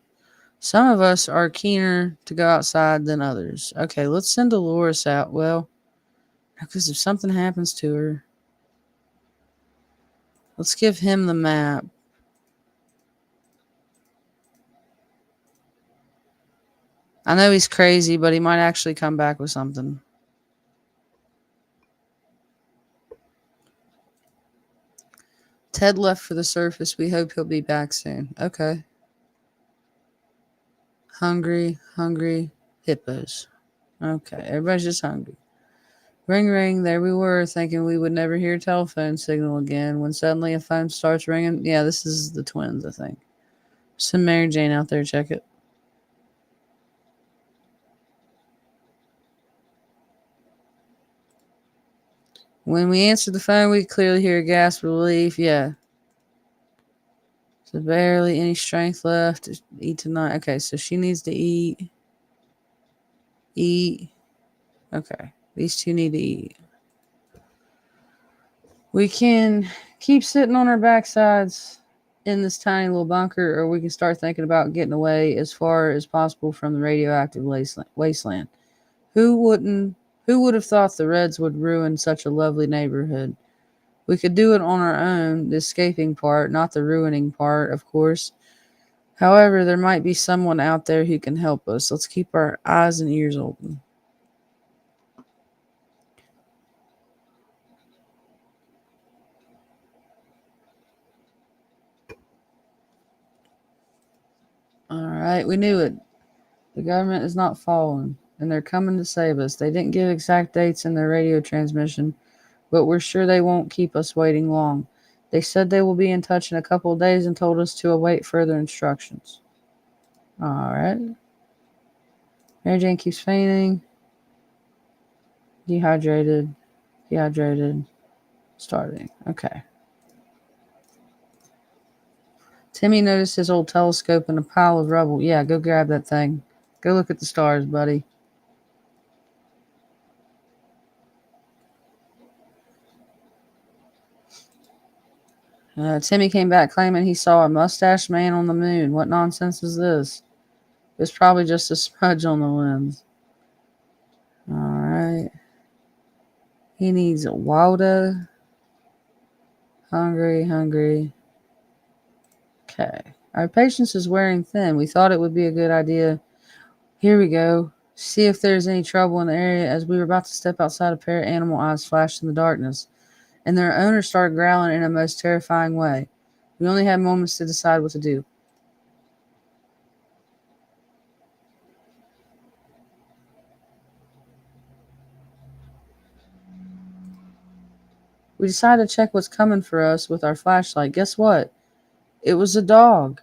Some of us are keener to go outside than others. Okay, let's send Dolores out. Well, because if something happens to her, let's give him the map. I know he's crazy, but he might actually come back with something. Ted left for the surface. We hope he'll be back soon. Okay. Hungry hippos. Okay, everybody's just hungry. Ring, ring. There we were, thinking we would never hear a telephone signal again, when suddenly a phone starts ringing. Yeah, this is the twins, I think. Send Mary Jane out there, check it. When we answer the phone, we clearly hear a gasp of relief. Yeah. So barely any strength left. Eat tonight. Okay, so she needs to eat. Eat. Okay. These two need to eat. We can keep sitting on our backsides in this tiny little bunker, or we can start thinking about getting away as far as possible from the radioactive wasteland. Who wouldn't? Who would have thought the Reds would ruin such a lovely neighborhood? We could do it on our own, the escaping part, not the ruining part, of course. However, there might be someone out there who can help us. Let's keep our eyes and ears open. All right, we knew it. The government is not falling, and they're coming to save us. They didn't give exact dates in their radio transmission, but we're sure they won't keep us waiting long. They said they will be in touch in a couple of days and told us to await further instructions. All right. Mary Jane keeps fainting. Dehydrated, starving. Okay. Timmy noticed his old telescope in a pile of rubble. Yeah, go grab that thing. Go look at the stars, buddy. Timmy came back claiming he saw a mustached man on the moon. What nonsense is this? It's probably just a smudge on the lens. All right. He needs water. Hungry. Okay. Our patience is wearing thin. We thought it would be a good idea. Here we go. See if there's any trouble in the area. As we were about to step outside, a pair of animal eyes flashed in the darkness, and their owner started growling in a most terrifying way. We only had moments to decide what to do. We decided to check what's coming for us with our flashlight. Guess what? It was a dog.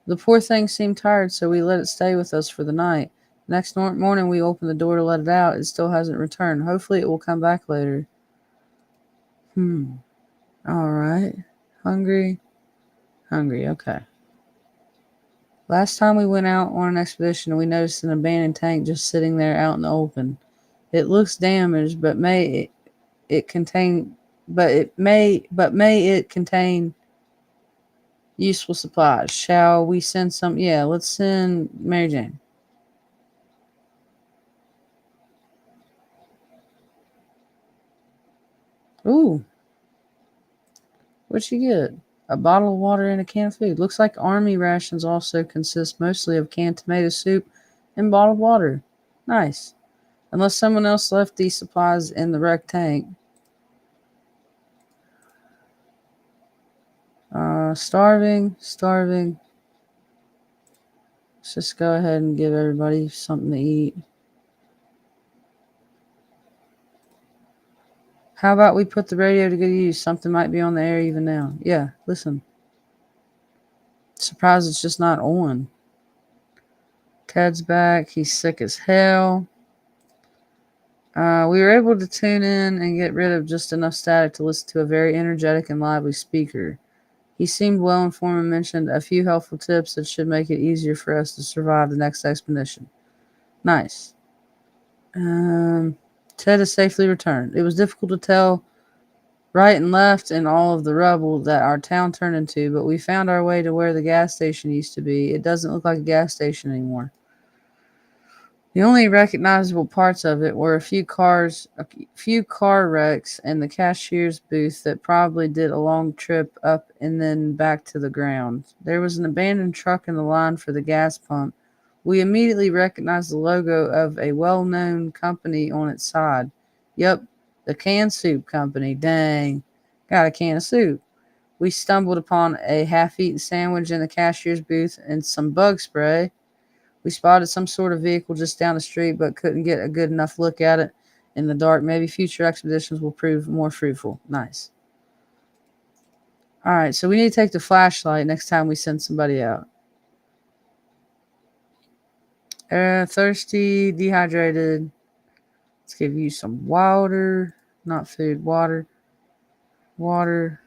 The poor thing seemed tired, so we let it stay with us for the night. Next morning, we opened the door to let it out. It still hasn't returned. Hopefully, it will come back later. All right. Hungry. Okay. Last time we went out on an expedition, we noticed an abandoned tank just sitting there out in the open. It looks damaged, but may it contain, but may it contain useful supplies. Shall we send some? Yeah, let's send Mary Jane. Ooh, what'd she get? A bottle of water and a can of food. Looks like army rations also consist mostly of canned tomato soup and bottled water. Nice. Unless someone else left these supplies in the wrecked tank. Starving. Let's just go ahead and give everybody something to eat. How about we put the radio to good use? Something might be on the air even now. Yeah, listen. Surprised it's just not on. Ted's back. He's sick as hell. We were able to tune in and get rid of just enough static to listen to a very energetic and lively speaker. He seemed well informed and mentioned a few helpful tips that should make it easier for us to survive the next expedition. Nice. Ted has safely returned. It was difficult to tell right and left in all of the rubble that our town turned into, but we found our way to where the gas station used to be. It doesn't look like a gas station anymore. The only recognizable parts of it were a few car wrecks, and the cashier's booth that probably did a long trip up and then back to the ground. There was an abandoned truck in the line for the gas pump. We immediately recognized the logo of a well-known company on its side. Yep, the Canned Soup Company. Dang, got a can of soup. We stumbled upon a half-eaten sandwich in the cashier's booth and some bug spray. We spotted some sort of vehicle just down the street, but couldn't get a good enough look at it in the dark. Maybe future expeditions will prove more fruitful. Nice. All right, so we need to take the flashlight next time we send somebody out. Thirsty, dehydrated. Let's give you some water. Not food. Water. Water.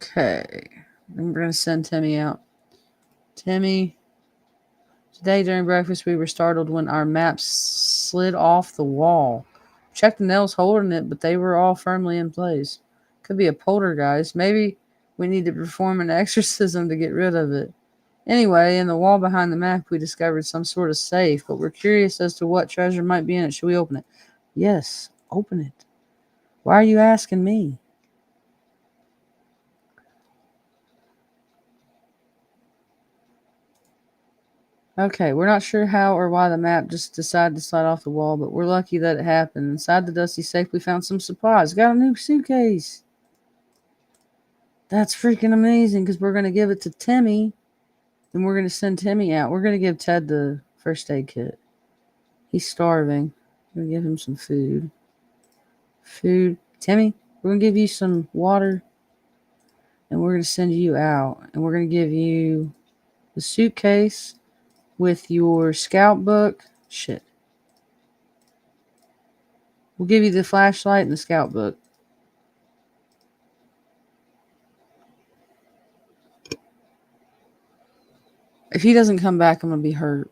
Okay. We're going to send Timmy out. Timmy. Today during breakfast, we were startled when our maps slid off the wall. Checked the nails holding it, but they were all firmly in place. Could be a poltergeist. Maybe we need to perform an exorcism to get rid of it. Anyway, in the wall behind the map, we discovered some sort of safe, but we're curious as to what treasure might be in it. Should we open it? Yes, open it. Why are you asking me? Okay, we're not sure how or why the map just decided to slide off the wall, but we're lucky that it happened. Inside the dusty safe, we found some supplies. Got a new suitcase. That's freaking amazing because we're going to give it to Timmy. Then we're going to send Timmy out. We're going to give Ted the first aid kit. He's starving. We're going to give him some food. Food. Timmy, we're going to give you some water. And we're going to send you out. And we're going to give you the suitcase with your scout book. Shit. We'll give you the flashlight and the scout book. If he doesn't come back, I'm going to be hurt.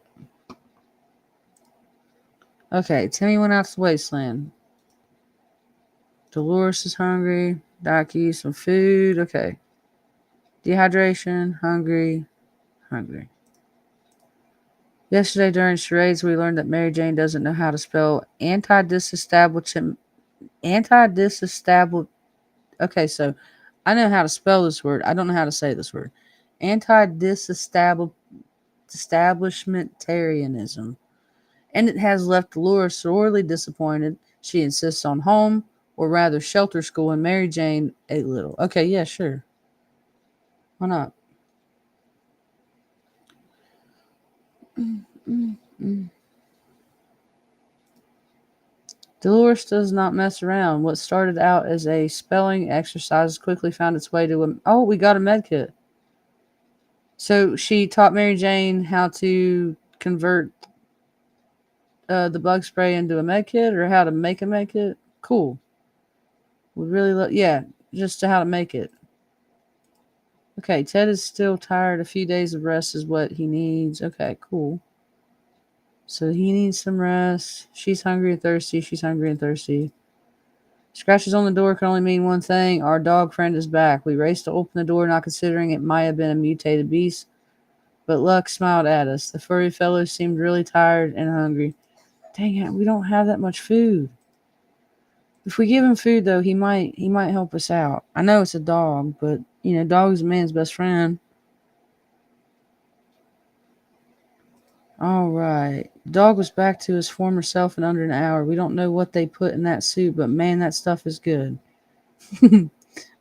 Okay, Timmy went out to the wasteland. Dolores is hungry. Daki, some food. Okay. Dehydration, hungry. Yesterday during charades, we learned that Mary Jane doesn't know how to spell anti-disestablishment. Okay, so I know how to spell this word. I don't know how to say this word. Anti-disestablishmentarianism. And it has left Dolores sorely disappointed. She insists on home, or rather shelter school, and Mary Jane a little. Okay, yeah, sure. Why not? Dolores does not mess around. What started out as a spelling exercise quickly found its way to a... Oh, we got a med kit. So she taught Mary Jane how to convert the bug spray into a med kit, or how to make a med kit. Cool. We really love... Yeah, just to how to make it. Okay, Ted is still tired. A few days of rest is what he needs. Okay, cool. So he needs some rest. She's hungry and thirsty. Scratches on the door can only mean one thing. Our dog friend is back. We raced to open the door, not considering it might have been a mutated beast. But luck smiled at us. The furry fellow seemed really tired and hungry. Dang it, we don't have that much food. If we give him food, though, he might help us out. I know it's a dog, but, dog's a man's best friend. All right. The dog was back to his former self in under an hour. We don't know what they put in that soup, but man, that stuff is good. We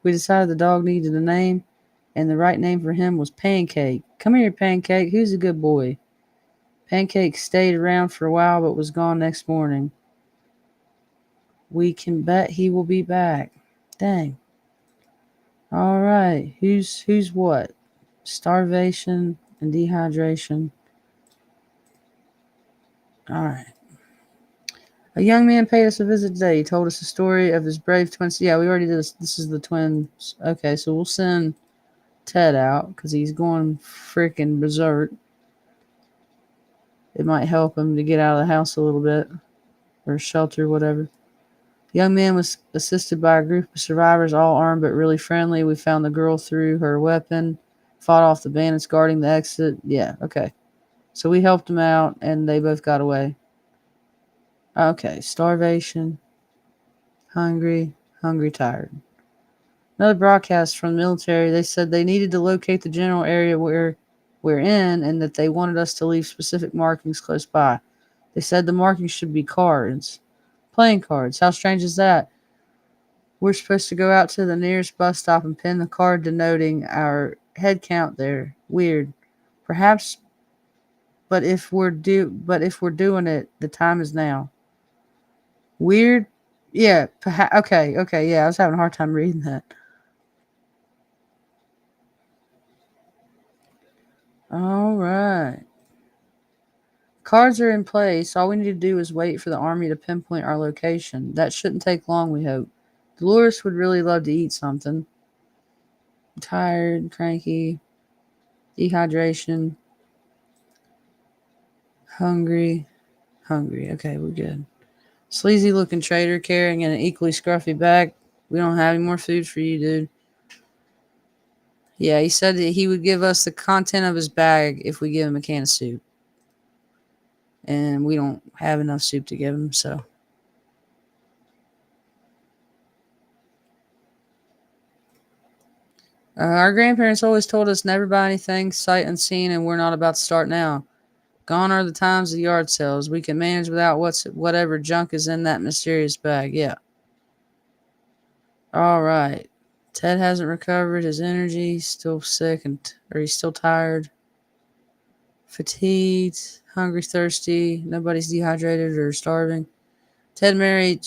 decided the dog needed a name, and the right name for him was Pancake. Come here, Pancake. Who's a good boy? Pancake stayed around for a while, but was gone next morning. We can bet he will be back. Dang. All right. Who's what? Starvation and dehydration. All right. A young man paid us a visit today. He told us the story of his brave twins. Yeah, we already did this. This is the twins. Okay, so we'll send Ted out because he's going freaking berserk. It might help him to get out of the house a little bit, or shelter, whatever. The young man was assisted by a group of survivors, all armed but really friendly. We found the girl threw her weapon, fought off the bandits guarding the exit. Yeah, okay. So we helped them out, and they both got away. Okay, starvation, hungry, tired. Another broadcast from the military. They said they needed to locate the general area where we're in, and that they wanted us to leave specific markings close by. They said the markings should be cards. Playing cards. How strange is that? We're supposed to go out to the nearest bus stop and pin the card denoting our head count there. Weird. Perhaps, but if we're doing it, the time is now. Weird? Yeah, okay, yeah, I was having a hard time reading that. All right. Cards are in place. All we need to do is wait for the army to pinpoint our location. That shouldn't take long, we hope. Dolores would really love to eat something. Tired, cranky, dehydration, hungry. Hungry. Okay, we're good. Sleazy looking trader carrying an equally scruffy bag. We don't have any more food for you, dude. Yeah, he said that he would give us the content of his bag if we give him a can of soup. And we don't have enough soup to give him, so. Our grandparents always told us never buy anything sight unseen, and we're not about to start now. Gone are the times of yard sales. We can manage without whatever junk is in that mysterious bag. Yeah. All right. Ted hasn't recovered his energy. He's still sick or he's still tired, fatigued, hungry, thirsty. Nobody's dehydrated or starving. Ted and Mary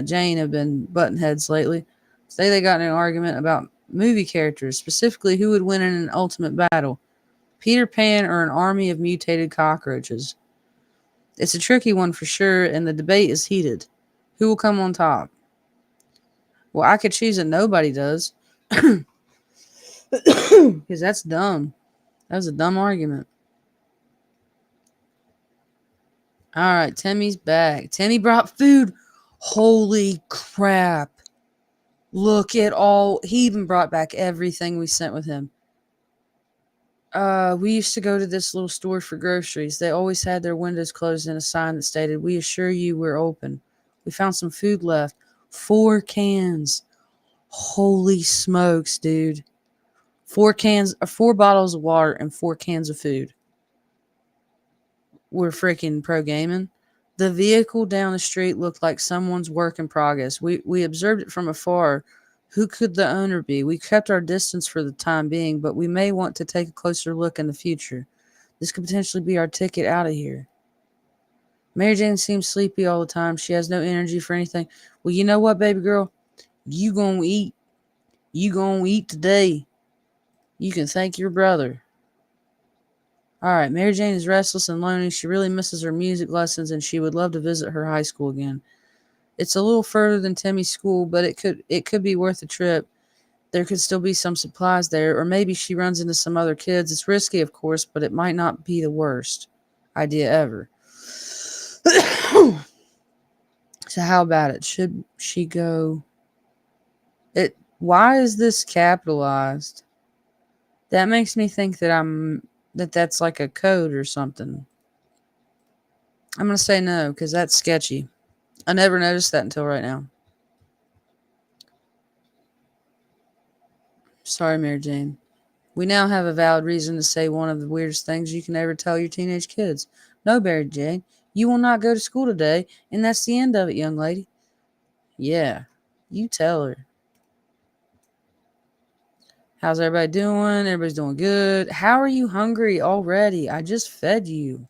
Jane have been button heads lately. Today they got in an argument about movie characters, specifically who would win in an ultimate battle, Peter Pan or an army of mutated cockroaches. It's a tricky one for sure, and the debate is heated. Who will come on top? Well, I could choose that nobody does. Because that's dumb. That was a dumb argument. All right, Timmy's back. Timmy brought food. Holy crap. Look at all. He even brought back everything we sent with him. We used to go to this little store for groceries. They always had their windows closed and a sign that stated, "We assure you we're open." We found some food left. 4 cans. Holy smokes, dude. 4 bottles of water and 4 cans of food. We're freaking pro gaming. The vehicle down the street looked like someone's work in progress. We observed it from afar. Who could the owner be? We kept our distance for the time being, but we may want to take a closer look in the future. This could potentially be our ticket out of here. Mary Jane seems sleepy all the time. She has no energy for anything. Well, you know what, baby girl? You gonna eat. You gonna eat today. You can thank your brother. All right, Mary Jane is restless and lonely. She really misses her music lessons, and she would love to visit her high school again. It's a little further than Timmy's school, but it could be worth a trip. There could still be some supplies there, or maybe she runs into some other kids. It's risky, of course, but it might not be the worst idea ever. So how about it? Should she go? It. Why is this capitalized? That makes me think that's like a code or something. I'm gonna say no because that's sketchy. I never noticed that until right now. Sorry, Mary Jane. We now have a valid reason to say one of the weirdest things you can ever tell your teenage kids. No, Mary Jane, you will not go to school today, and that's the end of it, young lady. Yeah, you tell her. How's everybody doing? Everybody's doing good. How are you hungry already? I just fed you.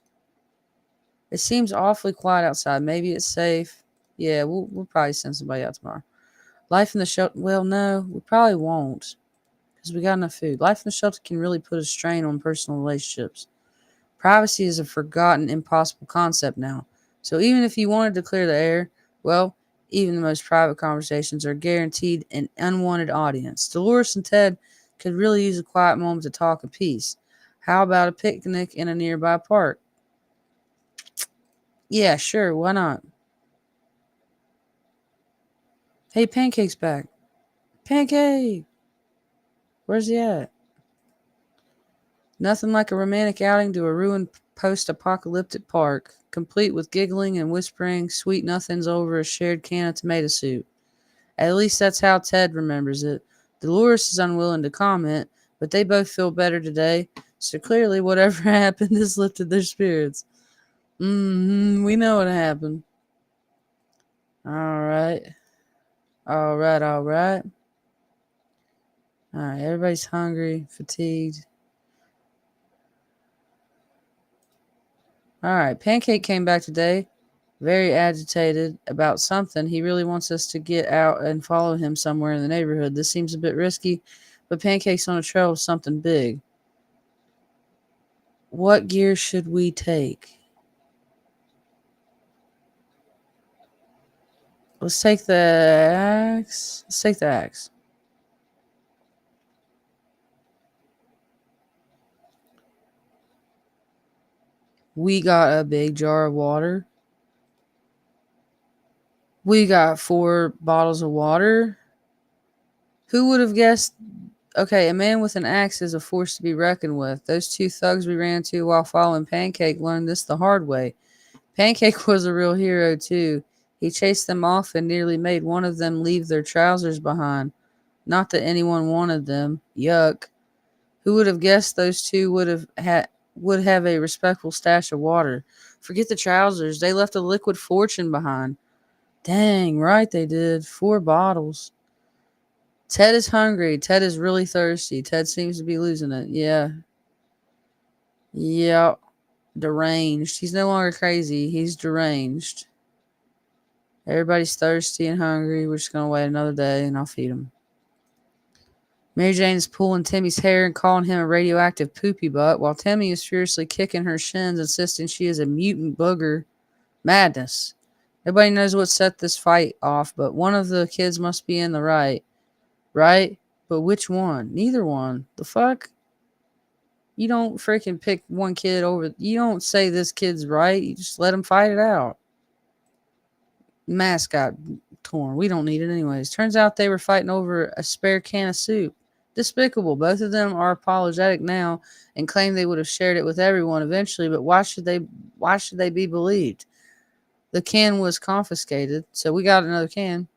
It seems awfully quiet outside. Maybe it's safe. Yeah, we'll probably send somebody out tomorrow. Life in the shelter. Well, no, we probably won't because we got enough food. Life in the shelter can really put a strain on personal relationships. Privacy is a forgotten, impossible concept now. So even if you wanted to clear the air, well, even the most private conversations are guaranteed an unwanted audience. Dolores and Ted could really use a quiet moment to talk in peace. How about a picnic in a nearby park? Yeah, sure, why not? Hey, Pancake's back. Pancake! Where's he at? Nothing like a romantic outing to a ruined post-apocalyptic park, complete with giggling and whispering sweet nothings over a shared can of tomato soup. At least that's how Ted remembers it. Dolores is unwilling to comment, but they both feel better today, so clearly whatever happened has lifted their spirits. We know what happened. Alright. Alright, alright. Alright, everybody's hungry, fatigued. Alright, Pancake came back today, very agitated about something. He really wants us to get out and follow him somewhere in the neighborhood. This seems a bit risky, but Pancake's on a trail of something big. What gear should we take? Let's take the axe. Let's take the axe. We got a big jar of water. We got 4 bottles of water. Who would have guessed? Okay, a man with an axe is a force to be reckoned with. Those 2 thugs we ran to while following Pancake learned this the hard way. Pancake was a real hero, too. He chased them off and nearly made one of them leave their trousers behind. Not that anyone wanted them. Yuck. Who would have guessed those 2 would have a respectful stash of water? Forget the trousers. They left a liquid fortune behind. Dang, right they did. 4 bottles. Ted is hungry. Ted is really thirsty. Ted seems to be losing it. Yeah. Yeah. Deranged. He's no longer crazy. He's deranged. Everybody's thirsty and hungry. We're just going to wait another day and I'll feed them. Mary Jane is pulling Timmy's hair and calling him a radioactive poopy butt, while Timmy is furiously kicking her shins, insisting she is a mutant booger. Madness. Nobody knows what set this fight off, but one of the kids must be in the right. Right? But which one? Neither one. The fuck? You don't freaking pick one kid over. You don't say this kid's right. You just let him fight it out. Mask got torn. We don't need it anyways. Turns out they were fighting over a spare can of soup. Despicable. Both of them are apologetic now and claim they would have shared it with everyone eventually, but why should they be believed? The can was confiscated, so we got another can.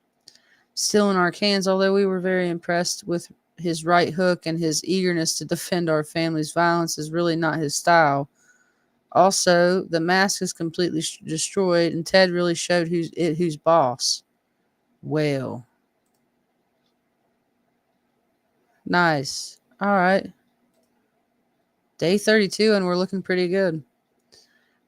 Still in our cans, although we were very impressed with his right hook and his eagerness to defend our family's violence is really not his style. Also, the mask is completely destroyed, and Ted really showed who's boss. Well, nice. All right. Day 32, and we're looking pretty good.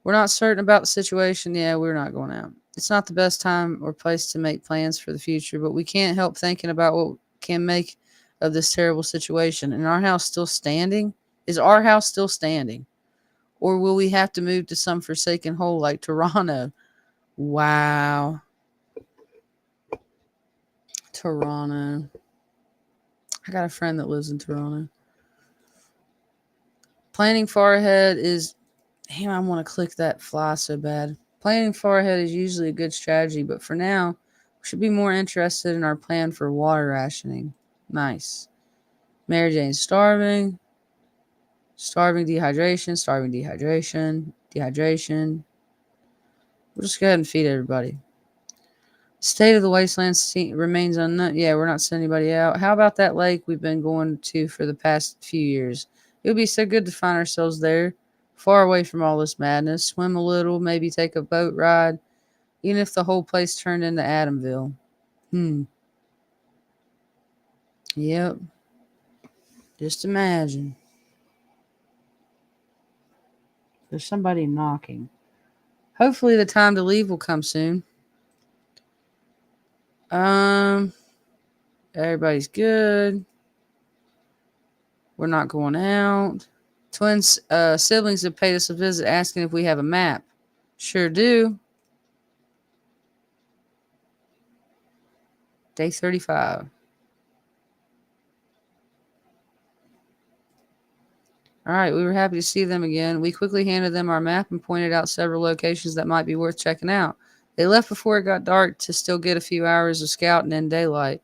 We're not certain about the situation. Yeah, we're not going out. It's not the best time or place to make plans for the future, but we can't help thinking about what we can make of this terrible situation. And our house still standing? Is our house still standing? Or will we have to move to some forsaken hole like Toronto? Wow. Toronto. I got a friend that lives in Toronto. Planning far ahead is... Damn, I want to click that fly so bad. Planning far ahead is usually a good strategy, but for now, we should be more interested in our plan for water rationing. Nice. Mary Jane's starving. Starving dehydration. Starving dehydration. Dehydration. We'll just go ahead and feed everybody. State of the wasteland remains unknown. Yeah, we're not sending anybody out. How about that lake we've been going to for the past few years? It would be so good to find ourselves there, far away from all this madness. Swim a little, maybe take a boat ride, even if the whole place turned into Adamville. Yep. Just imagine. There's somebody knocking. Hopefully the time to leave will come soon. Everybody's good. We're not going out. Twins, siblings have paid us a visit asking if we have a map. Sure do. Day 35. All right, we were happy to see them again. We quickly handed them our map and pointed out several locations that might be worth checking out. They left before it got dark to still get a few hours of scouting in daylight,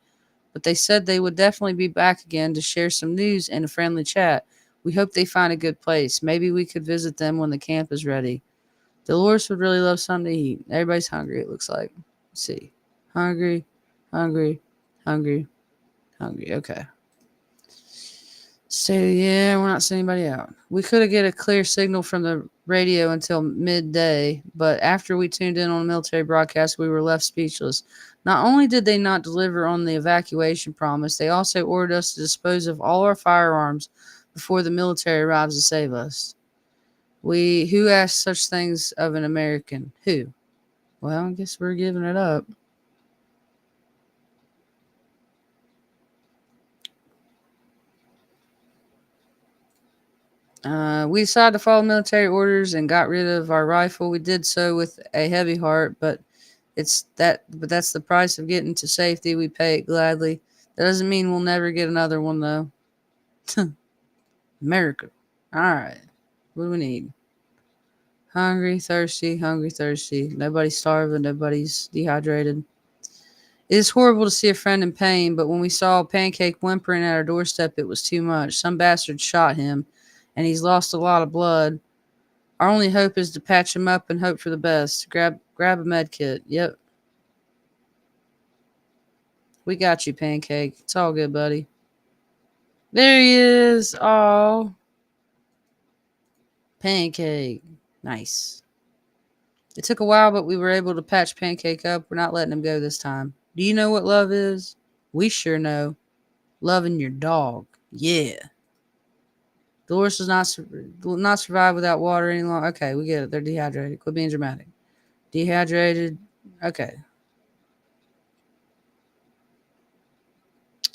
but they said they would definitely be back again to share some news and a friendly chat. We hope they find a good place. Maybe we could visit them when the camp is ready. Dolores would really love something to eat. Everybody's hungry, it looks like. Let's see. Hungry, hungry, hungry, hungry. Okay. So, yeah, we're not sending anybody out. We could have get a clear signal from the radio until midday, but after we tuned in on a military broadcast, we were left speechless. Not only did they not deliver on the evacuation promise, they also ordered us to dispose of all our firearms before the military arrives to save us. Who asked such things of an American? Who? Well, I guess we're giving it up. We decided to follow military orders and got rid of our rifle. We did so with a heavy heart, but that's the price of getting to safety. We pay it gladly. That doesn't mean we'll never get another one though. America. All right. What do we need? Hungry, thirsty, hungry, thirsty. Nobody's starving, nobody's dehydrated. It is horrible to see a friend in pain, but when we saw Pancake whimpering at our doorstep, it was too much. Some bastard shot him, and he's lost a lot of blood. Our only hope is to patch him up and hope for the best. Grab a med kit. Yep. We got you, Pancake. It's all good, buddy. There he is. Oh, Pancake. Nice. It took a while, but we were able to patch Pancake up. We're not letting him go this time. Do you know what love is? We sure know. Loving your dog. Yeah. Dolores does not survive without water any longer. Okay, we get it. They're dehydrated. Quit being dramatic. Dehydrated. Okay.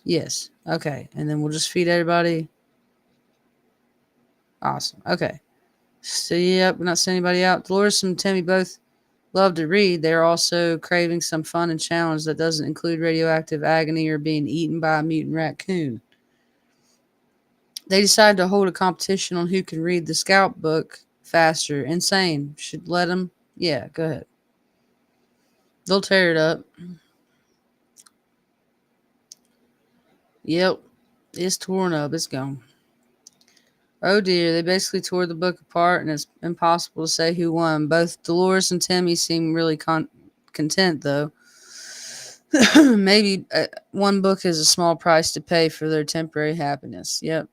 Yes. Okay. And then we'll just feed everybody. Awesome. Okay. So, yep, we're not sending anybody out. Dolores and Timmy both love to read. They're also craving some fun and challenge that doesn't include radioactive agony or being eaten by a mutant raccoon. They decided to hold a competition on who can read the Scout book faster. Insane. Should let them. Yeah, go ahead. They'll tear it up. Yep. It's torn up. It's gone. Oh dear, they basically tore the book apart, and it's impossible to say who won. Both Dolores and Timmy seem really content, though. Maybe one book is a small price to pay for their temporary happiness. Yep.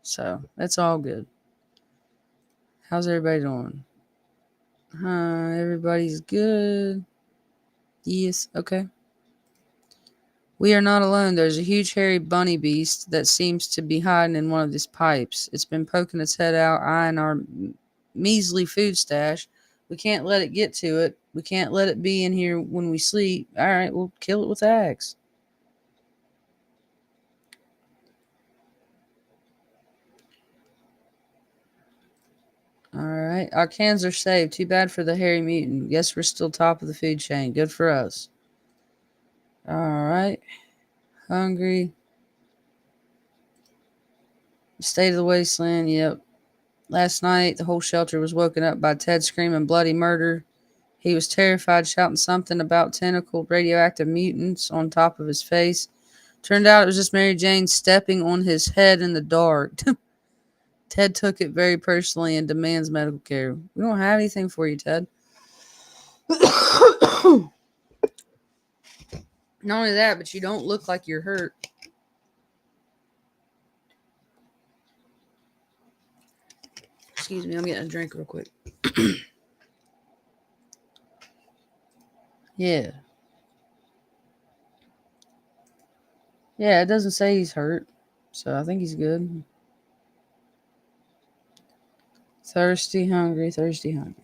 So that's all good. How's everybody doing? Everybody's good. Yes. Okay. We are not alone. There's a huge hairy bunny beast that seems to be hiding in one of these pipes. It's been poking its head out, eyeing our measly food stash. We can't let it get to it. We can't let it be in here when we sleep. All right, we'll kill it with the axe. All right, our cans are saved. Too bad for the hairy mutant. Guess we're still top of the food chain. Good for us. All right, hungry. State of the wasteland. Yep. Last night, the whole shelter was woken up by Ted screaming bloody murder. He was terrified, shouting something about tentacled radioactive mutants on top of his face. Turned out it was just Mary Jane stepping on his head in the dark. Ted took it very personally and demands medical care. We don't have anything for you, Ted. Not only that, but you don't look like you're hurt. Excuse me, I'm getting a drink real quick. Yeah. Yeah, it doesn't say he's hurt. So I think he's good. Thirsty, hungry, thirsty, hungry.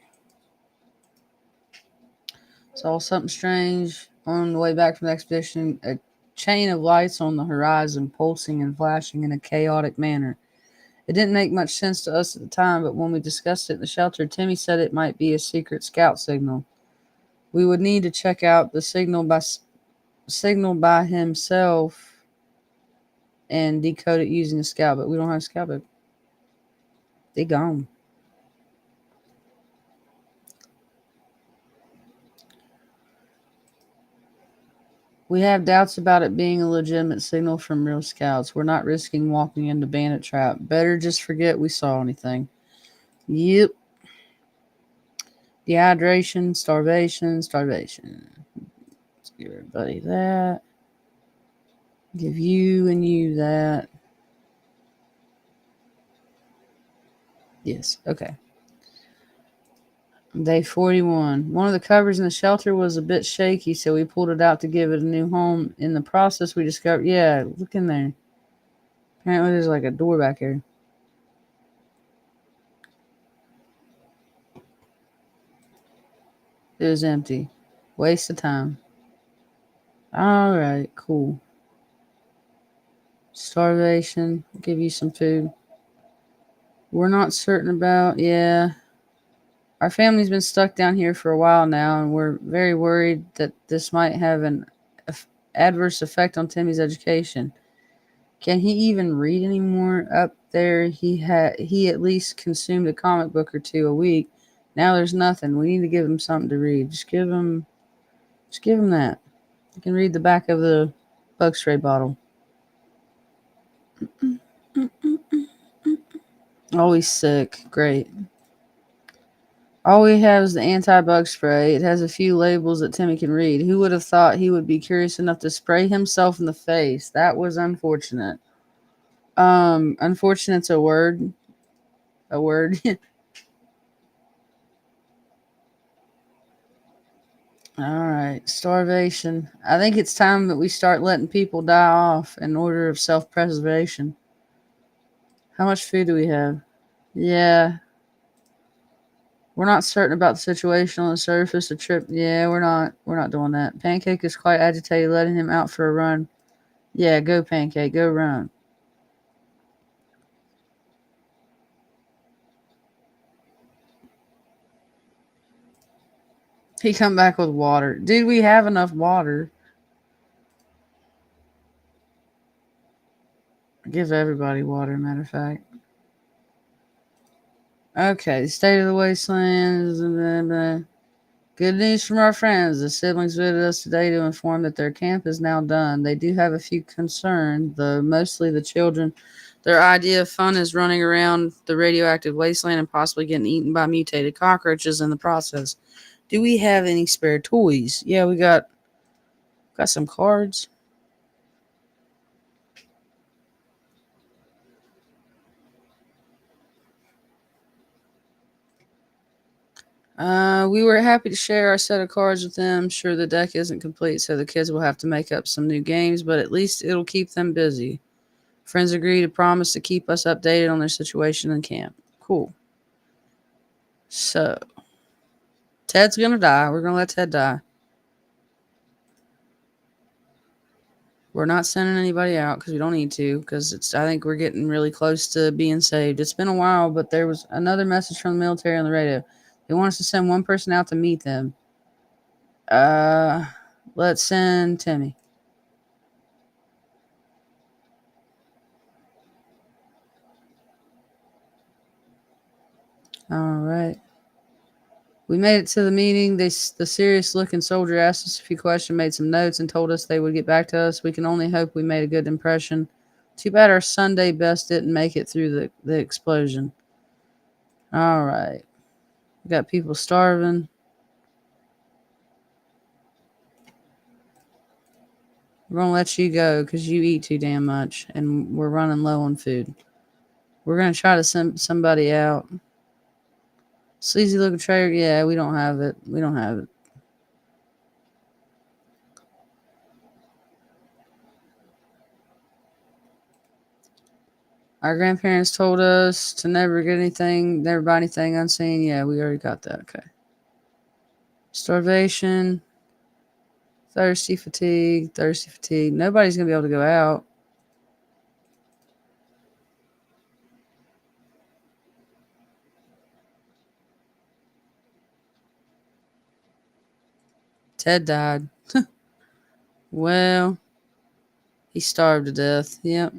Saw something strange on the way back from the expedition. A chain of lights on the horizon, pulsing and flashing in a chaotic manner. It didn't make much sense to us at the time, but when we discussed it in the shelter, Timmy said it might be a secret scout signal. We would need to check out the signal by himself and decode it using a scout, but we don't have a scout book. They gone. We have doubts about it being a legitimate signal from real scouts. We're not risking walking into bandit trap. Better just forget we saw anything. Yep. Dehydration, starvation, starvation. Let's give everybody that. Give you and you that. Yes, okay. Day 41. One of the covers in the shelter was a bit shaky, so we pulled it out to give it a new home. In the process, we discovered, yeah, look in there. Apparently, there's like a door back here. It was empty. Waste of time. All right, cool. Starvation. Give you some food. We're not certain about, yeah. Our family's been stuck down here for a while now, and we're very worried that this might have an adverse effect on Timmy's education. Can he even read anymore? Up there, he at least consumed a comic book or two a week. Now there's nothing. We need to give him something to read. Just give him that. You can read the back of the bug spray bottle. Oh, he's sick. Great. All we have is the anti-bug spray. It has a few labels that Timmy can read. Who would have thought he would be curious enough to spray himself in the face? That was unfortunate. Unfortunate's a word. A word. All right, starvation. I think it's time that we start letting people die off in order of self-preservation. How much food do we have? Yeah, we're not certain about the situation on the surface. The trip. Yeah, we're not doing that. Pancake is quite agitated, letting him out for a run. Yeah, go Pancake, go run. He come back with water. Dude, we have enough water. Give everybody water, matter of fact. Okay, state of the wasteland. Blah, blah. Good news from our friends. The siblings visited us today to inform that their camp is now done. They do have a few concerns, though mostly the children. Their idea of fun is running around the radioactive wasteland and possibly getting eaten by mutated cockroaches in the process. Do we have any spare toys? Yeah, we got some cards. We were happy to share our set of cards with them. Sure, the deck isn't complete, so the kids will have to make up some new games, but at least it'll keep them busy. Friends agree to promise to keep us updated on their situation in camp. Cool. So, Ted's gonna die. We're gonna let Ted die. We're not sending anybody out because we don't need to. Because it's, I think we're getting really close to being saved. It's been a while, but there was another message from the military on the radio. They want us to send one person out to meet them. Uh, let's send Timmy. All right. We made it to the meeting. The serious looking soldier asked us a few questions, made some notes, and told us they would get back to us. We can only hope we made a good impression. Too bad our Sunday best didn't make it through the explosion. All right. We got people starving. We're going to let you go because you eat too damn much, and we're running low on food. We're going to try to send somebody out. Sleazy looking trader. Yeah, we don't have it. We don't have it. Our grandparents told us to never get anything, never buy anything unseen. Yeah, we already got that. Okay. Starvation, thirsty fatigue, thirsty fatigue. Nobody's going to be able to go out. Ted died. Well, he starved to death. Yep.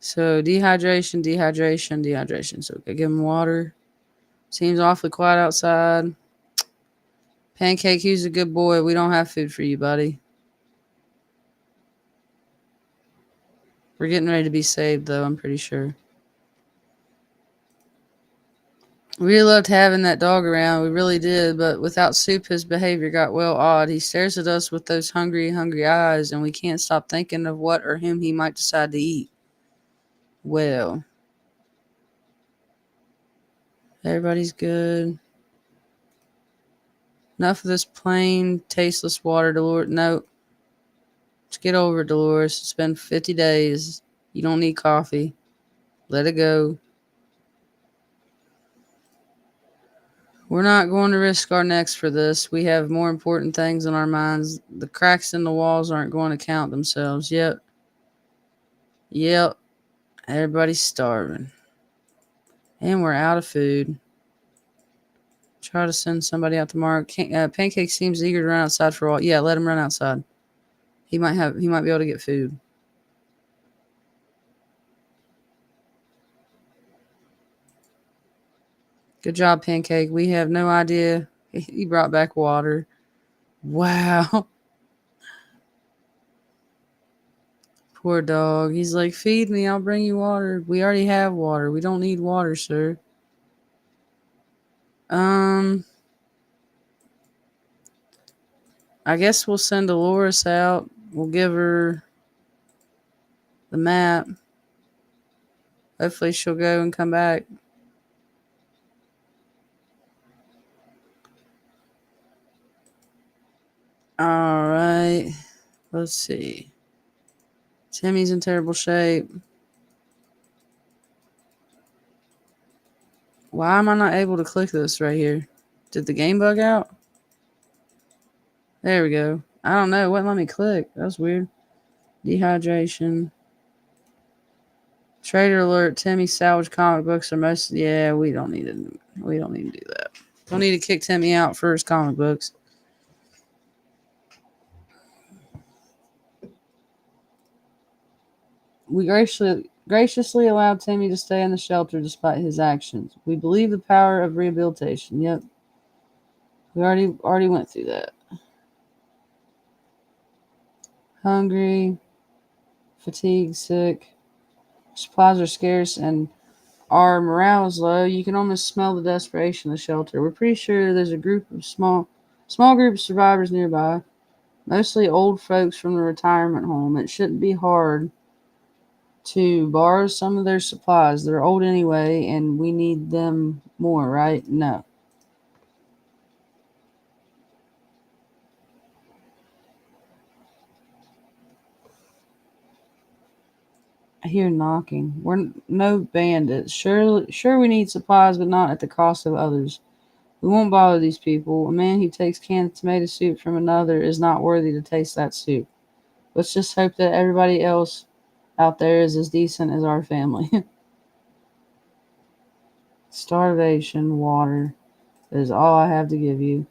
So dehydration, dehydration, dehydration. So okay, give him water. Seems awfully quiet outside. Pancake, he's a good boy. We don't have food for you, buddy. We're getting ready to be saved, though, I'm pretty sure. We really loved having that dog around. We really did. But without Soup, his behavior got well odd. He stares at us with those hungry, hungry eyes, and we can't stop thinking of what or whom he might decide to eat. Well, everybody's good. Enough of this plain, tasteless water, Dolores. No, just get over it, Dolores. It's been 50 days. You don't need coffee. Let it go. We're not going to risk our necks for this. We have more important things on our minds. The cracks in the walls aren't going to count themselves. Yep. Everybody's starving. And we're out of food. Try to send somebody out to Mark. Pancake seems eager to run outside for a while. Yeah, let him run outside. He might be able to get food. Good job, Pancake. We have no idea. He brought back water. Wow. Poor dog. He's like, feed me, I'll bring you water. We already have water. We don't need water, sir. I guess we'll send Dolores out. We'll give her the map. Hopefully she'll go and come back. All right. Let's see. Timmy's in terrible shape. Why am I not able to click this right here? Did the game bug out? There we go. I don't know. It wouldn't let me click. That's weird. Dehydration. Trader alert. Timmy salvage comic books are most. Yeah, we don't need to. We don't need to do that. Don't need to kick Timmy out for his comic books. We graciously allowed Timmy to stay in the shelter despite his actions. We believe the power of rehabilitation. Yep. We already went through that. Hungry, fatigued, sick. Supplies are scarce and our morale is low. You can almost smell the desperation in the shelter. We're pretty sure there's a small group of survivors nearby, mostly old folks from the retirement home. It shouldn't be hard to borrow some of their supplies. They're old anyway, and we need them more, right? No. I hear knocking. We're no bandits. Sure we need supplies, but not at the cost of others. We won't bother these people. A man who takes canned tomato soup from another is not worthy to taste that soup. Let's just hope that everybody else out there is as decent as our family. Starvation, water is all I have to give you.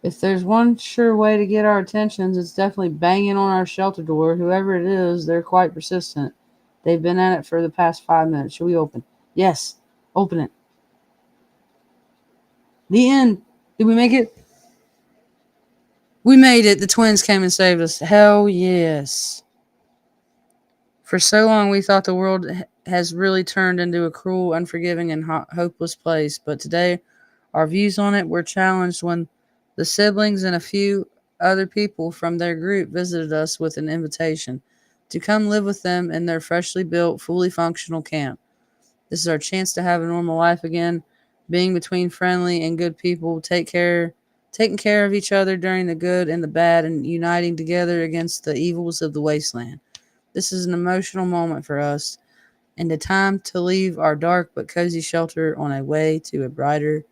If there's one sure way to get our attentions, it's definitely banging on our shelter door. Whoever it is, they're quite persistent. They've been at it for the past 5 minutes. Should we open? Yes. Open it. The end. Did we make it? We made it. The twins came and saved us. Hell yes. For so long, we thought the world has really turned into a cruel, unforgiving, and hopeless place. But today, our views on it were challenged when the siblings and a few other people from their group visited us with an invitation to come live with them in their freshly built, fully functional camp. This is our chance to have a normal life again, being between friendly and good people, taking care of each other during the good and the bad, and uniting together against the evils of the wasteland. This is an emotional moment for us, and a time to leave our dark but cozy shelter on a way to a brighter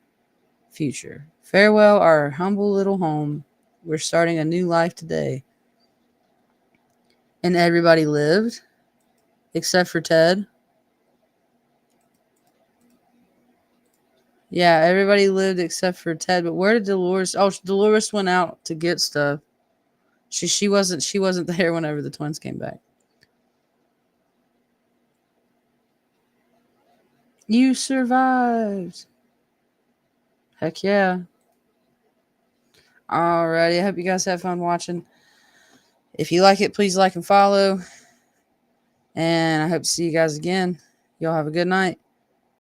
future. Farewell, our humble little home. We're starting a new life today. And everybody lived, except for Ted. Yeah, everybody lived except for Ted. But where did Dolores? Oh, Dolores went out to get stuff. She wasn't there whenever the twins came back. You survived. Heck yeah. Alrighty, I hope you guys have fun watching. If you like it, please like and follow. And I hope to see you guys again. Y'all have a good night.